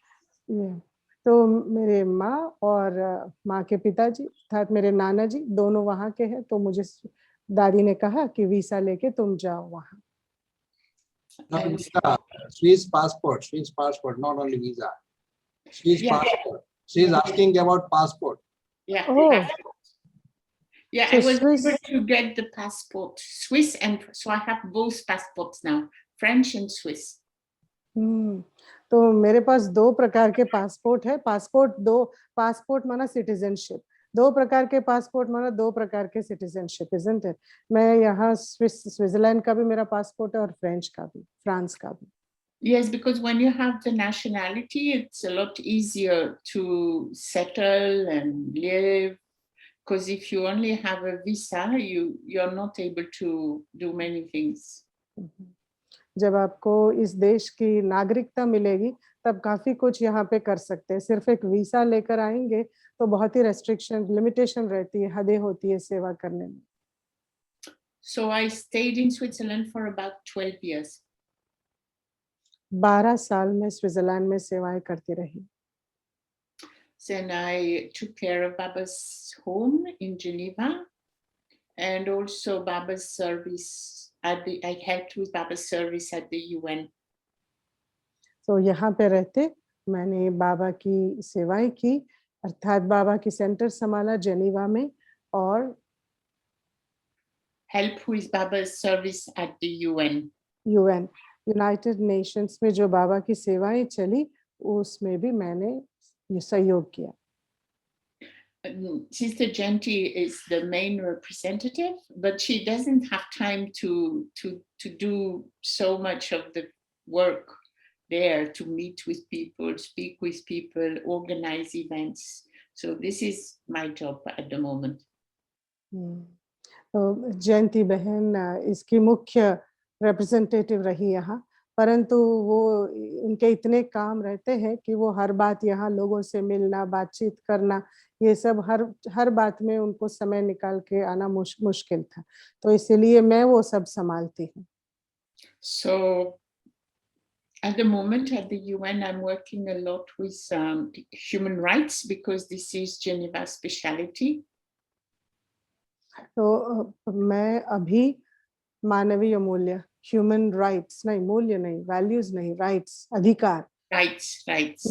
Yeah. तो मेरे माँ और माँ के पिताजी अर्थात मेरे नाना जी दोनों वहाँ के हैं, तो मुझे दादी ने कहा कि वीसा लेके तुम जाओ वहाँ. Not visa, Swiss passport, not only visa. Swiss passport. She is asking about passport. Yeah. Oh. Passport. Yeah, So I was Swiss- able to get the passport, Swiss, and so I have both passports now, French and Swiss. तो मेरे पास दो प्रकार के passport है. Passport माना citizenship. दो प्रकार के पासपोर्ट माना दो प्रकार के सिटीजनशिप, isn't it? मैं यहाँ स्विट्जरलैंड का भी मेरा पासपोर्ट है और फ्रेंच का भी, फ्रांस का भी. Yes, because when you have the nationality, it's a lot easier to settle and live. Because if you only have a visa, you're not able to do many things. जब आपको इस देश की नागरिकता मिलेगी तब काफी कुछ यहाँ पे कर सकते हैं. सिर्फ एक वीसा लेकर आएंगे तो बहुत ही रेस्ट्रिक्शन, लिमिटेशन रहती है, हदें होती है सेवा करने में. So I stayed in Switzerland for about 12 years. 12 साल में स्विट्जरलैंड में सेवाएं करती रही. Then I took care of Baba's home in Geneva, and also Baba's service I helped with Baba's service at the UN. तो यहाँ पे रहते मैंने बाबा की सेवाएं की, अर्थात बाबा की सेंटर संभाला जेनीवा में, और help with Baba's service at the UN. UN, United Nations में जो बाबा की सेवाएं चली उसमें भी मैंने ये सहयोग किया. Sister Genti is the main representative, but she doesn't have time to do so much of the work there, to meet with people, speak with people, organize events. So this is my job at the moment. तो जयंती बहन इसकी मुख्य representative रही यहाँ, परंतु वो उनके इतने काम रहते हैं कि वो हर बात यहाँ लोगों से मिलना, बातचीत करना, ये सब हर बात में उनको समय निकाल के आना मुश्किल था, तो इसीलिए मैं वो सब संभालती हूँ. So at the moment at the UN, I'm working a lot with human rights because this is Geneva's specialty. तो मैं अभी मानवीय मूल्य, ह्यूमन राइट्स नहीं, मूल्य नहीं, वैल्यूज नहीं, राइट्स, अधिकार. Rights.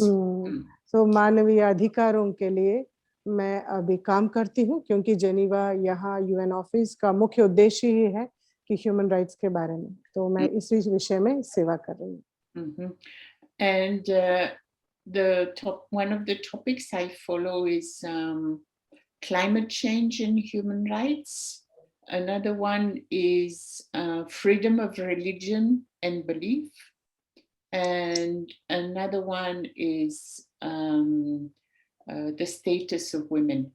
तो मानवीय अधिकारों के लिए मैं अभी काम करती हूँ, क्योंकि जेनीवा यहाँ यूएन ऑफिस का मुख्य उद्देश्य ही है कि ह्यूमन राइट्स के बारे में, तो मैं इसी विषय में सेवा कर रही हूँ. And one of the topics I follow is climate change and human rights. Another one is freedom of religion and belief. And another one is the status of women.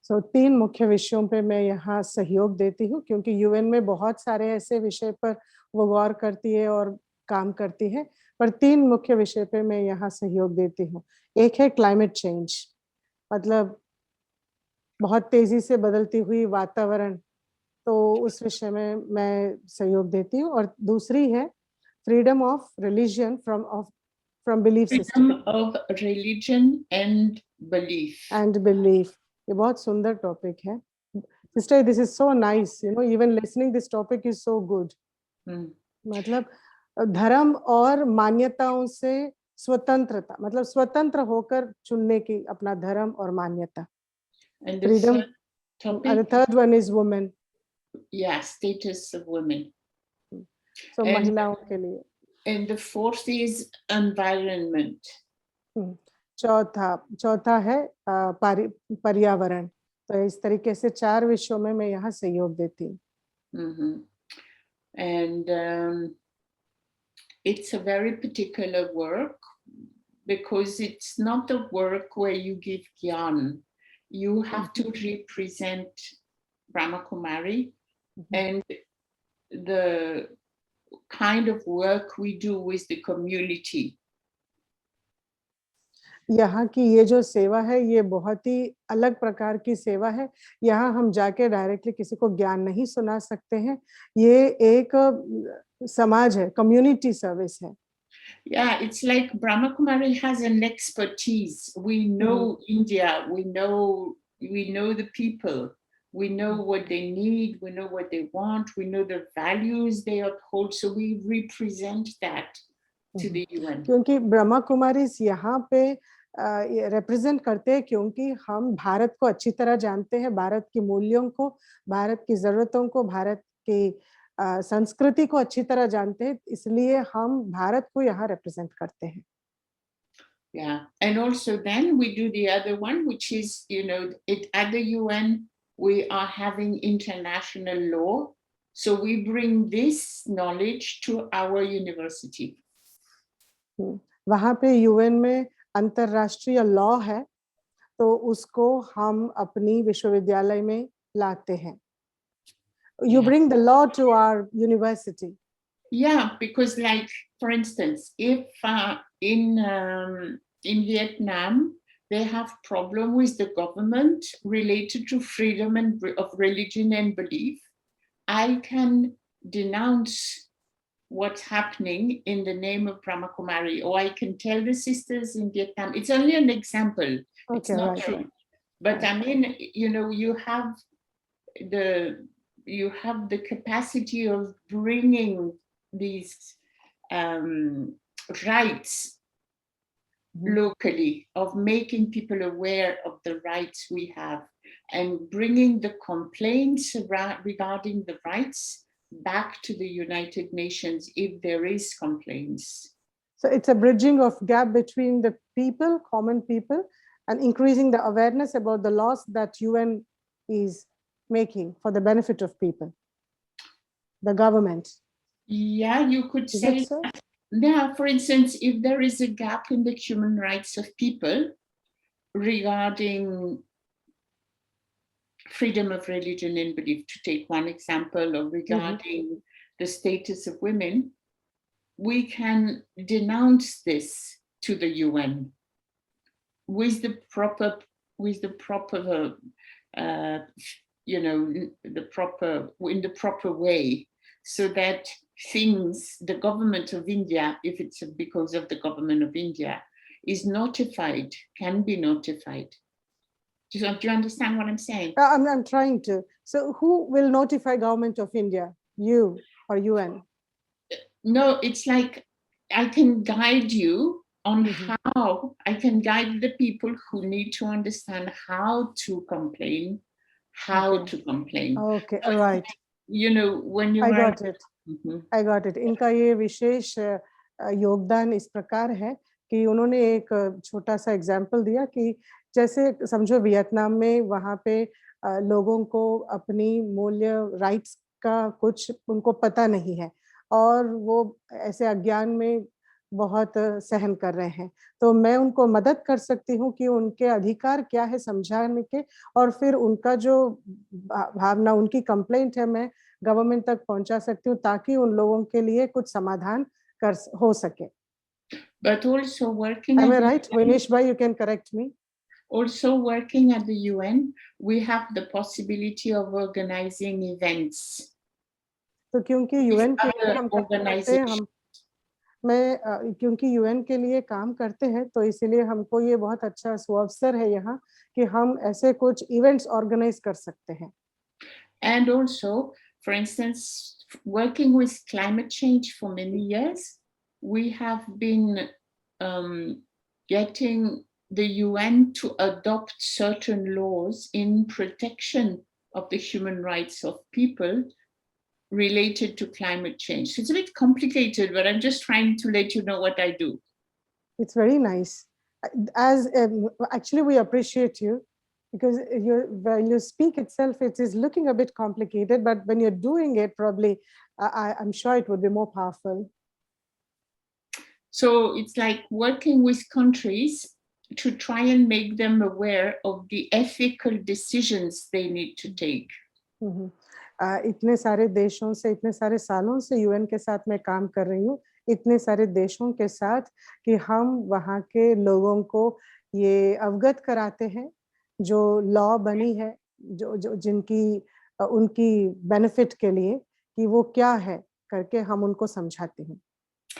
So 3 मुख्य विषयों पे मैं यहाँ सहयोग देती हूँ, क्योंकि यूएन में बहुत सारे ऐसे विषय पर वो गौर करती है और काम करती है, पर 3 मुख्य विषय पे मैं यहाँ सहयोग देती हूँ. एक है क्लाइमेट चेंज, मतलब बहुत तेजी से बदलती हुई वातावरण, तो उस विषय में मैं सहयोग देती हूँ. और दूसरी है freedom of religion from belief system. Freedom of religion and belief. ये बहुत सुंदर टॉपिक है. Sister, this is so nice, you know, even listening this topic is so good. मतलब धर्म और मान्यताओं से स्वतंत्रता, मतलब स्वतंत्र होकर चुनने की अपना धर्म और मान्यता. And the Freedom. third And the third one is women. Yeah, status of women. So And- महिलाओं के लिए. And the fourth is environment. चौथा है पर्यावरण. तो इस तरीके से 4 विषयों में मैं यहाँ सहयोग देती हूँ. And it's a very particular work because it's not a work where you give gyan. You have to represent Brahmakumari, and the kind of work we do with the community. यहाँ की ये जो सेवा है ये बहुत ही अलग प्रकार की सेवा है। यहाँ हम जाके डायरेक्टली किसी को ज्ञान नहीं सुना सकते हैं। ये एक समाज है, कम्युनिटी सर्विस है। Yeah, it's like Brahmakumari has an expertise. We know India, we know the people, we know what they need, we know what they want, we know the values they uphold, so we represent that to the UN. क्योंकि ब्रह्मा कुमारीज यहाँ पे represent करते हैं, क्योंकि हम भारत को अच्छी तरह जानते हैं, भारत की मूल्यों को, भारत की जरूरतों को, भारत की संस्कृति को अच्छी तरह जानते हैं, इसलिए हम भारत को यहाँ रिप्रेजेंट करते हैं। Yeah, and also then we do the other one, which is, at the UN, we are having international law. So we bring this knowledge to our university. वहाँ पे यूएन में अंतरराष्ट्रीय लॉ है, तो उसको हम अपनी विश्वविद्यालय में लाते हैं। You bring the law to our university. Yeah, because like, for instance, if in Vietnam, they have problem with the government related to freedom of religion and belief, I can denounce what's happening in the name of Brahmakumari, or I can tell the sisters in Vietnam. It's only an example. Okay, it's not true. But I mean, you have the capacity of bringing these rights locally, of making people aware of the rights we have, and bringing the complaints regarding the rights back to the United Nations if there is complaints. So it's a bridging of gap between the people, common people, and increasing the awareness about the laws that UN is making for the benefit of people, the government. Yeah, you could say so? that. Now, for instance, if there is a gap in the human rights of people regarding freedom of religion and belief, to take one example, or regarding the status of women, we can denounce this to the UN with the proper in the proper way, so that the government of India, if it's because of the government of India, is notified, can be notified. Do you understand what I'm saying? I'm trying to. So who will notify government of India? You or UN? No, it's like I can guide you on how, I can guide the people who need to understand how to complain, to complain. Okay, all right. When you I got it. I got it. इनका ये विशेष योगदान इस प्रकार है कि उन्होंने एक छोटा सा एग्जाम्पल दिया कि जैसे समझो वियतनाम में वहाँ पे लोगों को अपनी मूल्य राइट्स का कुछ उनको पता नहीं है और वो ऐसे अज्ञान में बहुत सहन कर रहे हैं, तो मैं उनको मदद कर सकती हूँ कि उनके अधिकार क्या है समझाने के, और फिर उनका जो भावना, उनकी कंप्लेंट है, मैं गवर्नमेंट तक पहुंचा सकती हूँ ताकि उन लोगों के लिए कुछ समाधान हो सके. But also working. Am I right? Vinesh bhai, you can correct me. Also working at the UN, we have the possibility of organizing events. तो क्योंकि यूएन के लिए हम करते हैं, क्योंकि यूएन के लिए काम करते हैं, तो इसीलिए हमको ये बहुत अच्छा अवसर है यहाँ कि हम ऐसे कुछ इवेंट्स ऑर्गेनाइज कर सकते हैं. And also, for instance, working with climate change for many years, we have been getting the UN to adopt certain laws in protection of the human rights of people related to climate change. So it's a bit complicated, but I'm just trying to let you know what I do. It's very nice. As actually, we appreciate you, because when you speak itself, it is looking a bit complicated, but when you're doing it, probably, I'm sure it would be more powerful. So it's like working with countries to try and make them aware of the ethical decisions they need to take. इतने सारे देशों से, इतने सारे सालों से UN के साथ मैं काम कर रही हूँ, इतने सारे देशों के साथ, कि हम वहाँ के लोगों को ये अवगत कराते हैं जो लॉ बनी है, जो जो जिनकी उनकी बेनिफिट के लिए कि वो क्या है करके हम उनको समझाते हैं,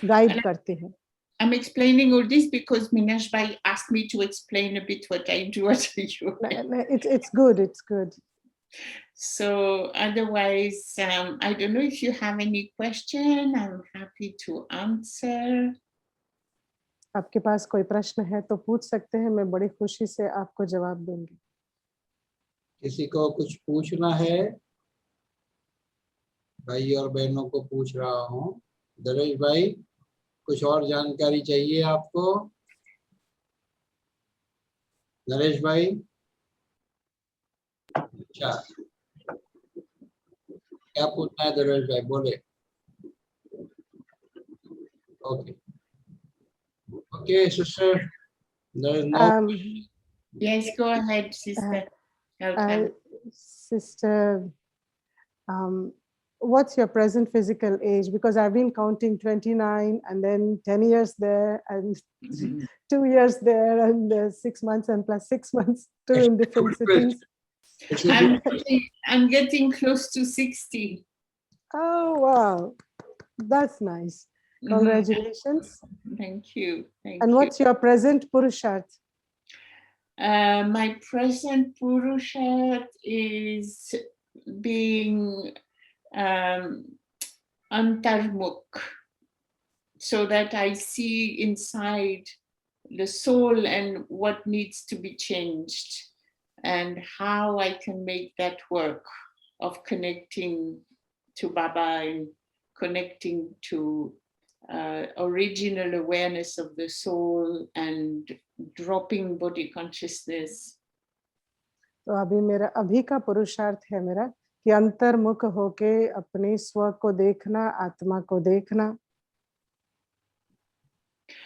गाइड करते हैं। I'm explaining all this because Minash Bhai asked me to explain a bit what I do at the UN. It's good, it's good. So otherwise, I don't know if you have any question. I'm happy to answer. आपके पास कोई प्रश्न है तो पूछ सकते हैं, मैं बड़ी खुशी से आपको जवाब दूंगी। किसी को कुछ पूछना है? भाई और बहनों को पूछ रहा हूँ। दरेश भाई, कुछ और जानकारी चाहिए आपको? नरेश भाई, अच्छा, क्या पूछना है दरेश भाई, बोले। Okay okay sister, there is no Yes, go ahead, sister. Sister, what's your present physical age? Because I've been counting 29 and then 10 years there and 2 years there and 6 months and plus 6 months, two in different cities. I'm getting close to 60. Oh, wow. That's nice. Congratulations. Thank you. Thank And you. what's your present Purusharth? My present Purusharth is being antarmukh, so that I see inside the soul and what needs to be changed and how I can make that work of connecting to Baba and connecting to original awareness of the soul and dropping body consciousness. तो अभी मेरा अभी का पुरुषार्थ है मेरा कि अंतर्मुख होके अपने स्व को देखना, आत्मा को देखना।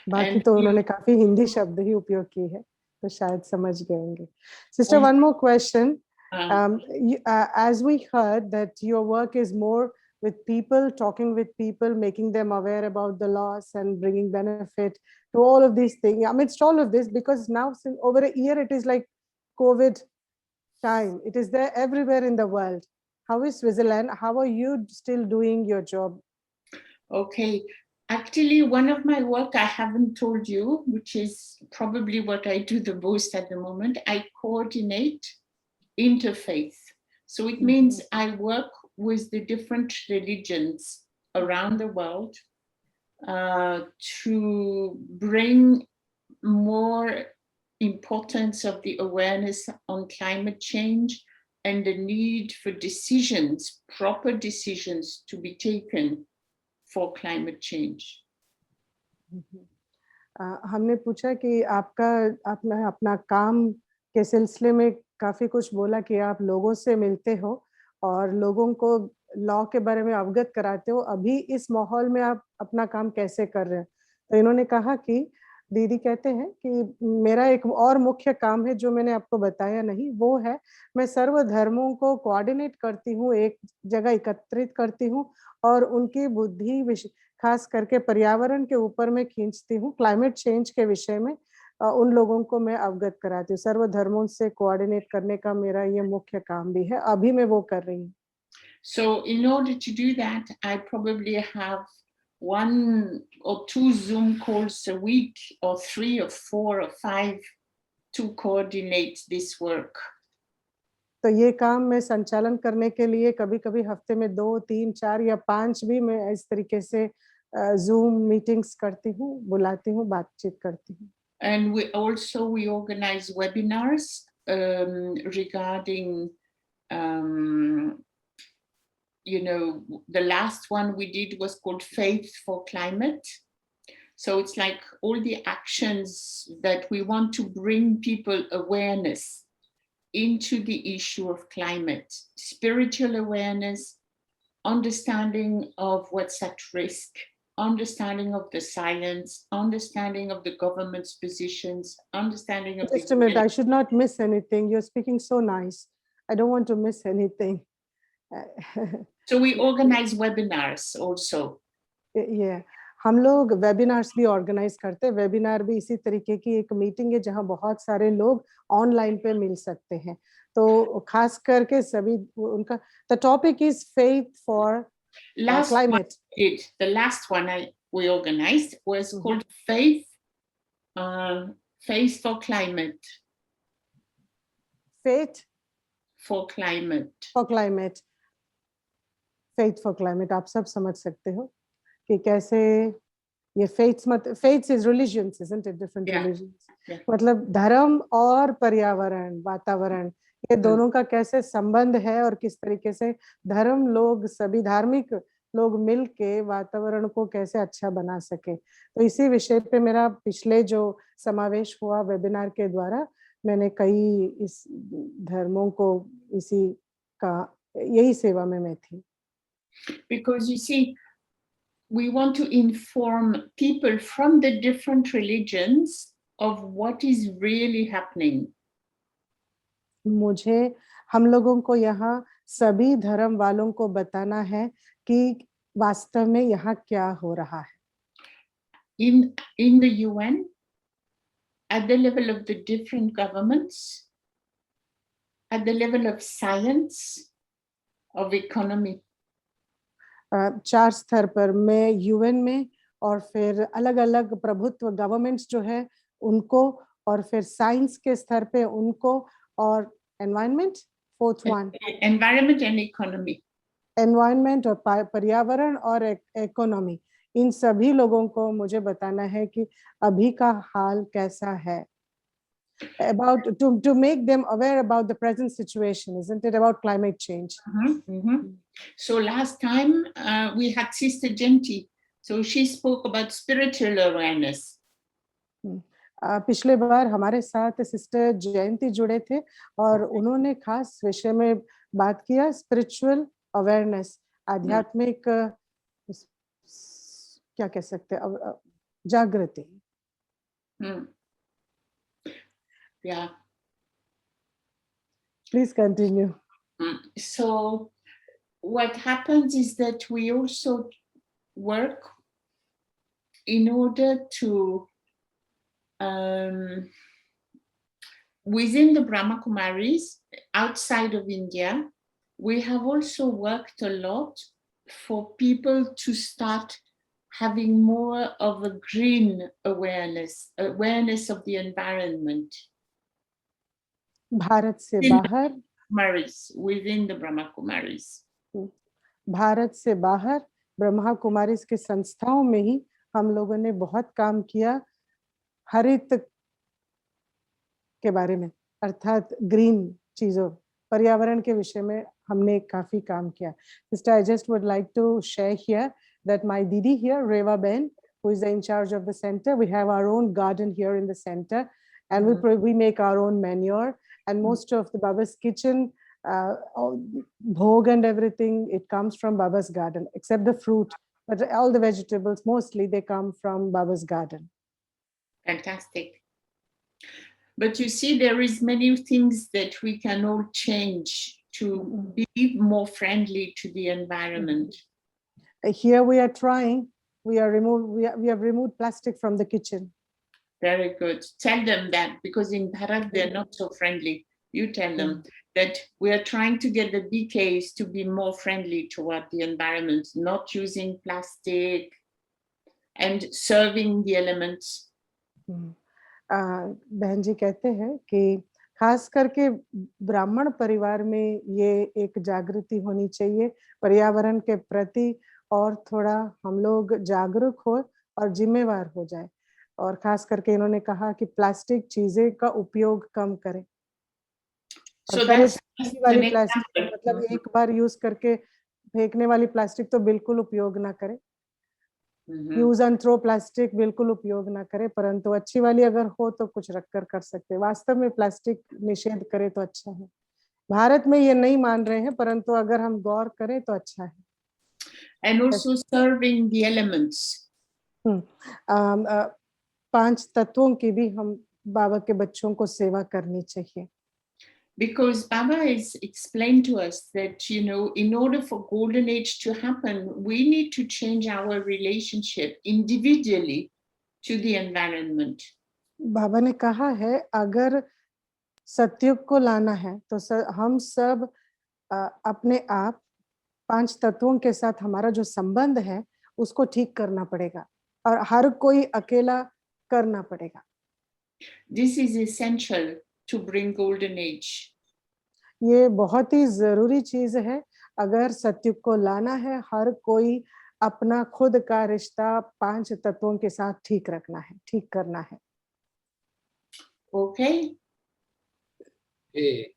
बाकी तो उन्होंने काफी हिंदी शब्द ही उपयोग किए हैं, तो शायद समझ गए होंगे। Sister, one more question. As we heard that your work is more with people, talking with people, making them aware about the loss and bringing benefit to all of these things. Amidst all of this, because now since over a year, it is like COVID time. It is there everywhere in the world. How is Switzerland? How are you still doing your job? Okay. Actually, one of my work I haven't told you, which is probably what I do the most at the moment, I coordinate interfaith. So it means I work with the different religions around the world to bring more importance of the awareness on climate change and the need for decisions, proper decisions to be taken for climate change. हमने पूछा कि आपने अपना काम के सिलसिले में काफी कुछ बोला कि आप लोगों से मिलते हो और लोगों को लॉ के बारे में अवगत कराते हो। अभी इस माहौल में आप अपना काम कैसे कर रहे हैं? तो इन्होंने कहा कि दीदी कहते हैं कि मेरा एक और मुख्य काम है जो मैंने आपको बताया नहीं, वो है मैं सर्व धर्मों को कोऑर्डिनेट करती हूँ, एक जगह एकत्रित करती हूँ और उनकी बुद्धि खास करके पर्यावरण के ऊपर में खींचती हूँ। क्लाइमेट चेंज के विषय में उन लोगों को मैं अवगत कराती हूँ। सर्व धर्मों से कोऑर्डिनेट करने का मेरा ये मुख्य काम भी है, अभी मैं वो कर रही हूँ। So in order to do that, I probably have 1 or 2 Zoom calls a week, or 3 or 4 or 5 to coordinate this work. तो ये काम मैं संचालन करने के लिए कभी-कभी हफ्ते में 2, 3, 4 या 5 भी मैं इस तरीके से Zoom मीटिंग्स करती हूँ, बुलाती हूँ, बातचीत करती हूँ। And we organize webinars regarding the last one we did was called Faith for Climate. So it's like all the actions that we want to bring people awareness into the issue of climate, spiritual awareness, understanding of what's at risk, understanding of the science, understanding of the government's positions, understanding of Just a minute, I should not miss anything. You're speaking so nice. I don't want to miss anything. So we organize webinars also. Yeah. हम लोग webinars भी organise करते हैं। Webinar भी इसी तरीके की एक मीटिंग है जहां बहुत सारे लोग ऑनलाइन पे मिल सकते हैं। तो खास करके सभी उनका the topic is faith for Last one climate. the last one we organized was called Faith for Climate. Faith For climate. for climate. Faith for climate. आप सब समझ सकते हो कि कैसे ये faiths is religions, isn't it? Different religions. मतलब धर्म और पर्यावरण, वातावरण, ये दोनों का कैसे संबंध है और किस तरीके से धर्म लोग, सभी धार्मिक लोग मिल के वातावरण को कैसे अच्छा बना सके। तो इसी विषय पे मेरा पिछले जो समावेश हुआ वेबिनार के द्वारा, मैंने कई इस धर्मों को इसी का यही सेवा में मैं थी। Because you see, we want to inform people from the different religions of what is really happening. मुझे हम लोगों को यहाँ सभी धर्म वालों को बताना है कि वास्तव में यहाँ क्या हो रहा है। In the UN, at the level of the different governments, at the level of science, of economy. चार स्तर पर मैं यूएन में और फिर अलग-अलग प्रभुत्व गवर्नमेंट्स जो है उनको, और फिर साइंस के स्तर पे उनको, और environment fourth one, environment and economy, environment और पर्यावरण और इकोनॉमी, इन सभी लोगों को मुझे बताना है कि अभी का हाल कैसा है, about to make them aware about the present situation, isn't it, about climate change. So last time we had Sister Genti, so she spoke about spiritual awareness. पिछले बार हमारे साथ सिस्टर जयंती जुड़े थे और उन्होंने खास विषय में बात किया, स्पिरिचुअल अवेयरनेस, आध्यात्मिक क्या कह सकते हैं, जागृति। Yeah. Please continue. So what happens is that we also work in order to within the Brahmakumaris, outside of India, we have also worked a lot for people to start having more of a green awareness of the environment. Bharat से बाहर, within the Brahmakumaris. Bharat से बाहर ब्रह्मा कुमारीज के संस्थाओं में ही हम लोगों ने बहुत काम किया हरित के बारे में, अर्थात ग्रीन चीजों, पर्यावरण के विषय में हमने काफी काम किया। Sister, I just would like to share here that my Didi here, Reva Ben, who is in charge of the center, we have our own garden here in the center, and we make our own manure, and most of the Baba's kitchen, bhog and everything, it comes from Baba's garden, except the fruit, but all the vegetables, mostly they come from Baba's garden. Fantastic. But you see, there is many things that we can all change to be more friendly to the environment. Here we are trying, we have removed plastic from the kitchen. Very good. Tell them that, because in Bharat they're not so friendly. You tell them that we are trying to get the BKs to be more friendly toward the environment, not using plastic and serving the elements. बहन जी कहते हैं कि खास करके ब्राह्मण परिवार में ये एक जागृति होनी चाहिए पर्यावरण के प्रति, और थोड़ा हम लोग जागरूक हो और जिम्मेवार हो जाए, और खास करके इन्होंने कहा कि प्लास्टिक चीजें का उपयोग कम करें। So that's वाली प्लास्टिक मतलब एक बार यूज करके फेंकने वाली प्लास्टिक तो बिल्कुल उपयोग ना करें, यूज एंड थ्रो प्लास्टिक बिल्कुल उपयोग ना करें, परंतु अच्छी वाली अगर हो तो कुछ रखकर कर सकते हैं। वास्तव में प्लास्टिक निषेध करें तो अच्छा है। भारत में ये नहीं मान रहे हैं, परंतु अगर हम गौर करें तो अच्छा है। And also serving the elements. 5 तत्वों की भी हम बाबा के बच्चों को सेवा करनी चाहिए। because Baba has explained to us that, you know, in order for golden age to happen, we need to change our relationship individually to the environment. बाबा ने कहा है अगर सतयुग को लाना है तो हम सब अपने आप 5 तत्वों के साथ हमारा जो संबंध है उसको ठीक करना पड़ेगा और हर कोई अकेला करना पड़ेगा. This is essential to bring golden age. ये बहुत ही जरूरी चीज है. अगर सतयुग को लाना है हर कोई अपना खुद का रिश्ता 5 तत्वों के साथ ठीक रखना है, ठीक करना है. Okay. Okay.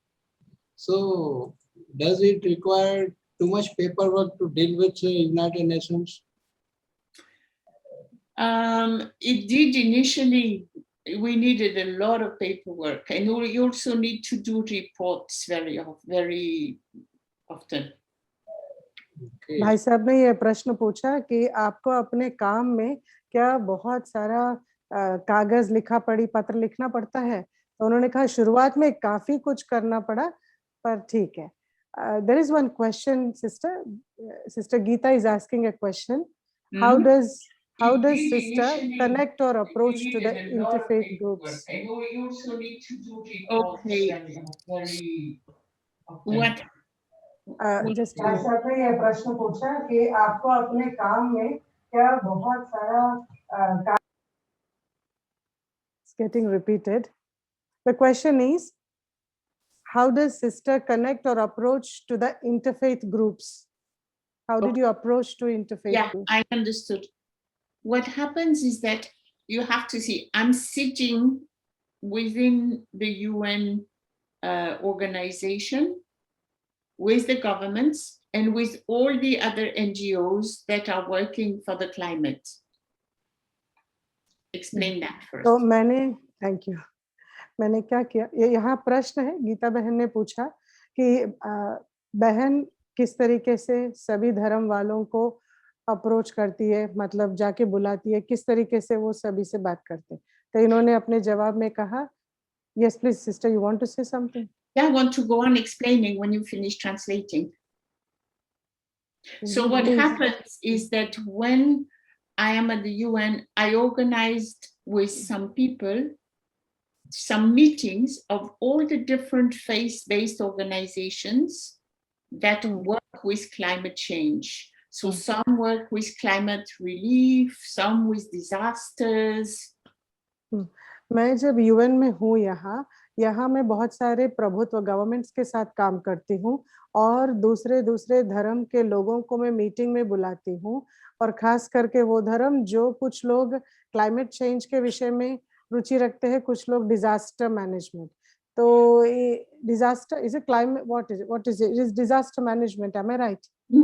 So, does it require too much paperwork to deal with United Nations? It did initially. We needed a lot of paperwork, and we also need to do reports very often. Okay. भाई साहब ने ये प्रश्न पूछा कि आपको अपने काम में क्या बहुत सारा कागज लिखा पड़ी पत्र लिखना पड़ता है. तो उन्होंने कहा शुरुआत में काफी कुछ करना पड़ा पर ठीक है. There is one question, sister Geeta is asking a question. How does sister connect or approach to the interfaith groups? Okay. What? Just भाई साहब ने ये प्रश्न पूछा कि आपको अपने काम में क्या बहुत सारा It's getting repeated. The question is, how does sister connect or approach to the interfaith groups? How did you approach to interfaith groups? I understood. What happens is that you have to see, I'm sitting within the UN organization with the governments and with all the other NGOs that are working for the climate. Explain that first. तो thank you. मैंने क्या किया, यहाँ प्रश्न है, गीता बहन ने पूछा कि बहन किस तरीके से सभी धर्म वालों को अप्रोच करती है, मतलब जाके बुलाती है, किस तरीके से वो सभी से बात करते हैं. तो इन्होंने अपने जवाब में कहा, yes please sister, you want to say something? Yeah, I want to go on explaining when you finish translating. So what happens is that when I am at the UN, I organized with some people some meetings of all the different faith-based organizations that work with climate change. So some work with climate relief, some with disasters. मैं जब UN में हूँ यहाँ मैं बहुत सारे प्रभुत्व governments के साथ काम करती हूँ और दूसरे धर्म के लोगों को मैं मीटिंग में बुलाती हूँ और खास करके वो धर्म जो कुछ लोग क्लाइमेट चेंज के विषय में रुचि रखते हैं, कुछ लोग डिजास्टर मैनेजमेंट. तो disaster is a climate what is it is disaster management, am I right? No.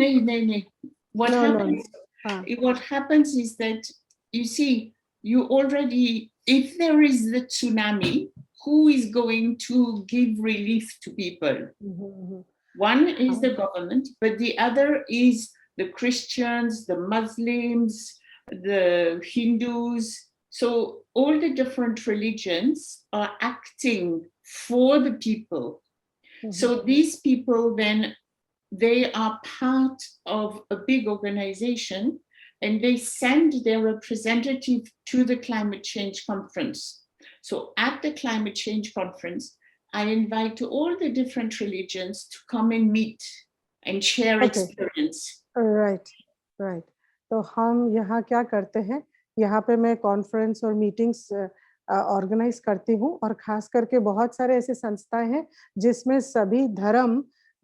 What happens is that, you see, you already, if there is the tsunami, who is going to give relief to people? One is the government, but the other is the Christians, the Muslims, the Hindus. So all the different religions are acting for the people. So these people then, they are part of a big organization and they send their representative to the climate change conference. So at the climate change conference, I invite all the different religions to come and meet and share experience. Right. तो हम यहाँ क्या करते हैं, यहाँ पे मैं conference और मीटिंग्स ऑर्गेनाइज करती हूँ और खास करके बहुत सारे ऐसे संस्थाएं हैं जिसमें सभी धर्म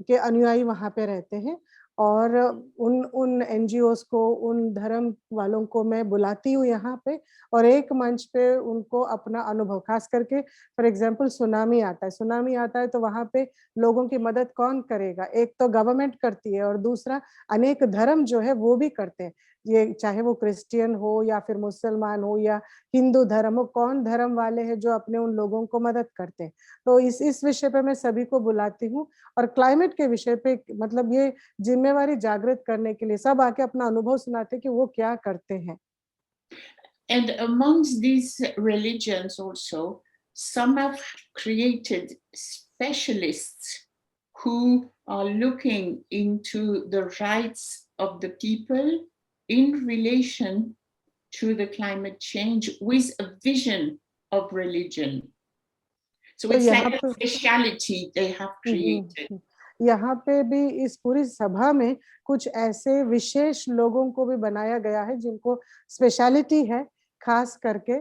के अनुयायी वहाँ पे रहते हैं और उन एनजीओस को, उन धर्म वालों को मैं बुलाती हूँ यहाँ पे और एक मंच पे उनको अपना अनुभव, खास करके फॉर एग्जांपल सुनामी आता है तो वहाँ पे लोगों की मदद कौन करेगा? एक तो गवर्नमेंट करती है और दूसरा अनेक धर्म जो है वो भी करते हैं, ये चाहे वो क्रिश्चियन हो या फिर मुसलमान हो या हिंदू धर्म हो, कौन धर्म वाले हैं जो अपने उन लोगों को मदद करते हैं. तो इस विषय पे मैं सभी को बुलाती हूँ और क्लाइमेट के विषय पे, मतलब ये जिम्मेवारी जागृत करने के लिए सब आके अपना अनुभव सुनाते कि वो क्या करते हैं. And amongst these religions also, some have created specialists who are looking into the rights of the people in relation to the climate change with a vision of religion. So it's like a speciality they have created. यहाँ पे भी इस पूरी सभा में कुछ ऐसे विशेष लोगों को भी बनाया गया है जिनको स्पेशलिटी है, खास करके.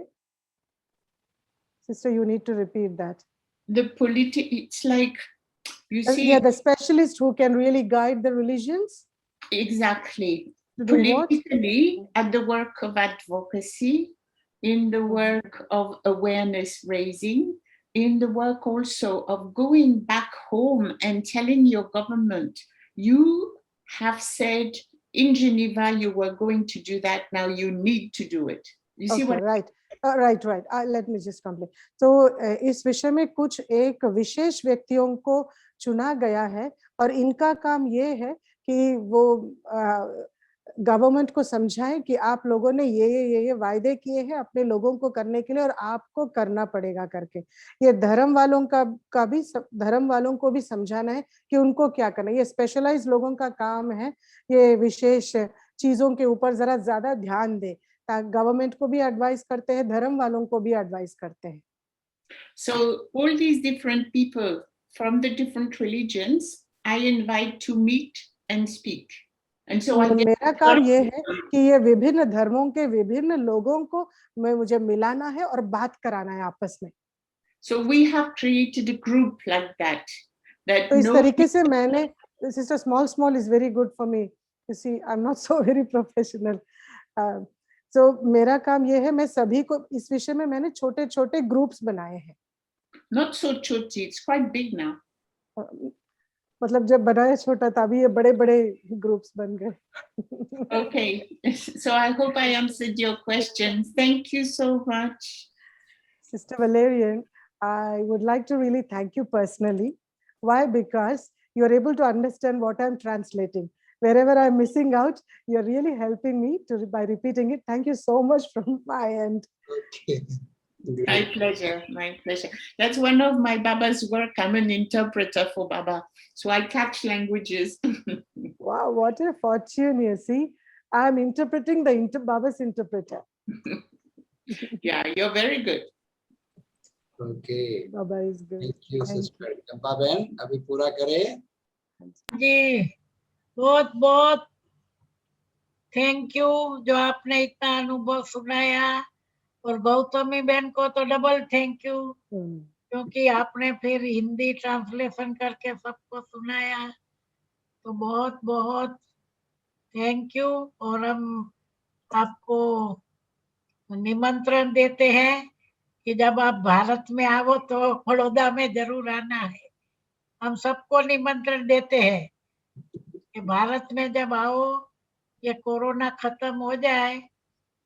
Sister, you need to repeat that. It's like, you see. Yeah, the specialists who can really guide the religions. Exactly. Politically, at the work of advocacy, in the work of awareness raising, in the work also of going back home and telling your government, you have said in Geneva you were going to do that, now you need to do it. You see what? Right. Right. Let me just complete. तो इस विषय में कुछ एक विशेष व्यक्तियों को चुना गया है और इनका काम ये है कि वो गवर्नमेंट को समझाएं कि आप लोगों ने ये वायदे किए हैं अपने लोगों को करने के लिए और आपको करना पड़ेगा करके. ये धर्म वालों को भी समझाना है कि उनको क्या करना है. ये स्पेशलाइज्ड लोगों का काम है. ये विशेष चीजों के ऊपर जरा ज्यादा ध्यान दे. गवर्नमेंट को भी एडवाइस करते हैं, धर्म वालों को भी एडवाइस करते हैं. So all these different people from the different religions, I invite to meet and speak. And so मेरा काम ये है कि ये विभिन्न धर्मों के विभिन्न लोगों को मुझे मिलाना है और बात कराना है आपस में. So we have created a group like that. तो इस तरीके से मैंने, sister, small is very good for me. You see, I'm not so very professional. So मेरा काम ये है, मैं सभी को इस विषय में मैंने छोटे-छोटे ग्रुप्स बनाए हैं. Not so छोटे, it's quite big now. मतलब जब बनाया छोटा था, अभी ये बड़े-बड़े ग्रुप्स बन गए. Okay, so I hope I answered your questions. Thank you so much. Sister Valeriane, I would like to really thank you personally. Why? Because you're able to understand what I'm translating. Wherever I'm missing out, you're really helping me by repeating it. Thank you so much from my end. Okay. My pleasure, my pleasure. That's one of my Baba's work. I'm an interpreter for Baba, so I catch languages. Wow, what a fortune, you see. I'm interpreting Baba's interpreter. Yeah, you're very good. Okay. Baba is good. Thank you, sister. Champa Ben, abhi pura kare. जी, बहुत thank you जो आपने इतना अनुभव सुनाया, और गौतमी बहन को तो डबल थैंक यू क्योंकि आपने फिर हिंदी ट्रांसलेशन करके सबको सुनाया, तो बहुत थैंक यू. और हम आपको निमंत्रण देते हैं कि जब आप भारत में आओ तो बड़ौदा में जरूर आना है. हम सबको निमंत्रण देते हैं कि भारत में जब आओ, ये कोरोना खत्म हो जाए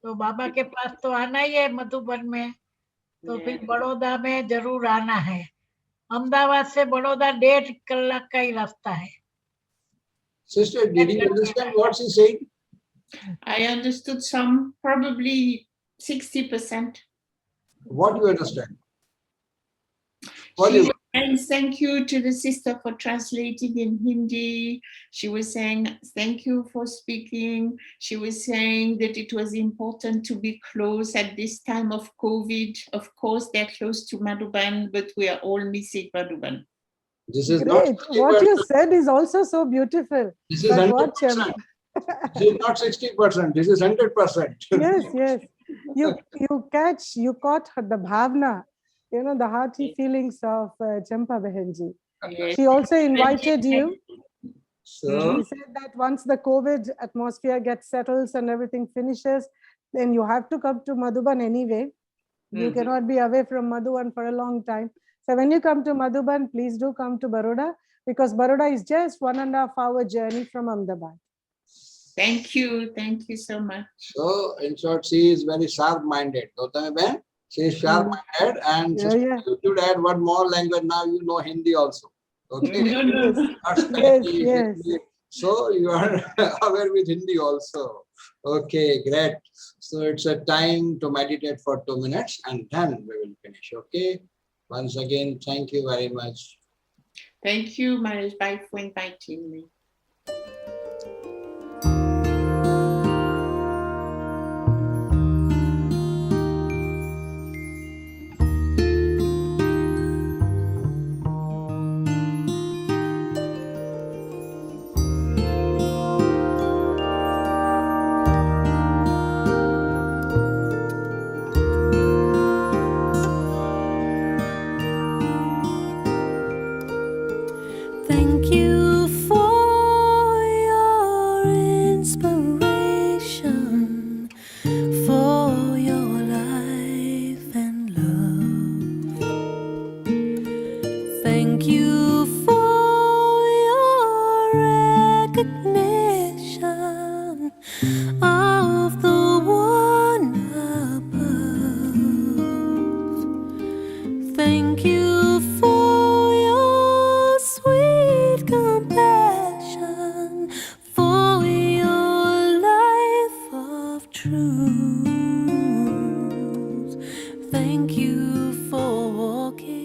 तो बाबा के पास तो आना ही है मधुबन में, तो फिर बड़ौदा में जरूर आना है. अहमदाबाद से बड़ौदा 1.5 कलाक का ही रास्ता है. Sister, did you understand what she said? I understood some, probably 60%. What do you understand? And thank you to the sister for translating in Hindi. She was saying, thank you for speaking. She was saying that it was important to be close at this time of COVID. Of course, they're close to Madhuban, but we are all missing Madhuban. This is great. What you said is also so beautiful. This is 100%. This is not 60%. This is 100%. Yes. You caught the bhavna, the hearty feelings of Champa Behenji. Yes. She also invited you. So, she said that once the COVID atmosphere gets settled and everything finishes, then you have to come to Madhuban anyway. You cannot be away from Madhuban for a long time. So when you come to Madhuban, please do come to Baroda, because Baroda is just 1.5 hour journey from Ahmedabad. Thank you so much. So in short, she is very sharp-minded. Gautami Ben, she is sharp-minded, and you should add one more language. Now you know Hindi also. Okay. Yes. So you are aware with Hindi also. Okay, great. So it's a time to meditate for 2 minutes, and then we will finish. Okay. Once again, thank you very much. Thank you, Maharaj Bhai, for inviting me. Thank you for your inspiration, for your life and love. Thank you for your recognition of the one above. Thank you for your sweet compassion, for your life of truth. Thank you for walking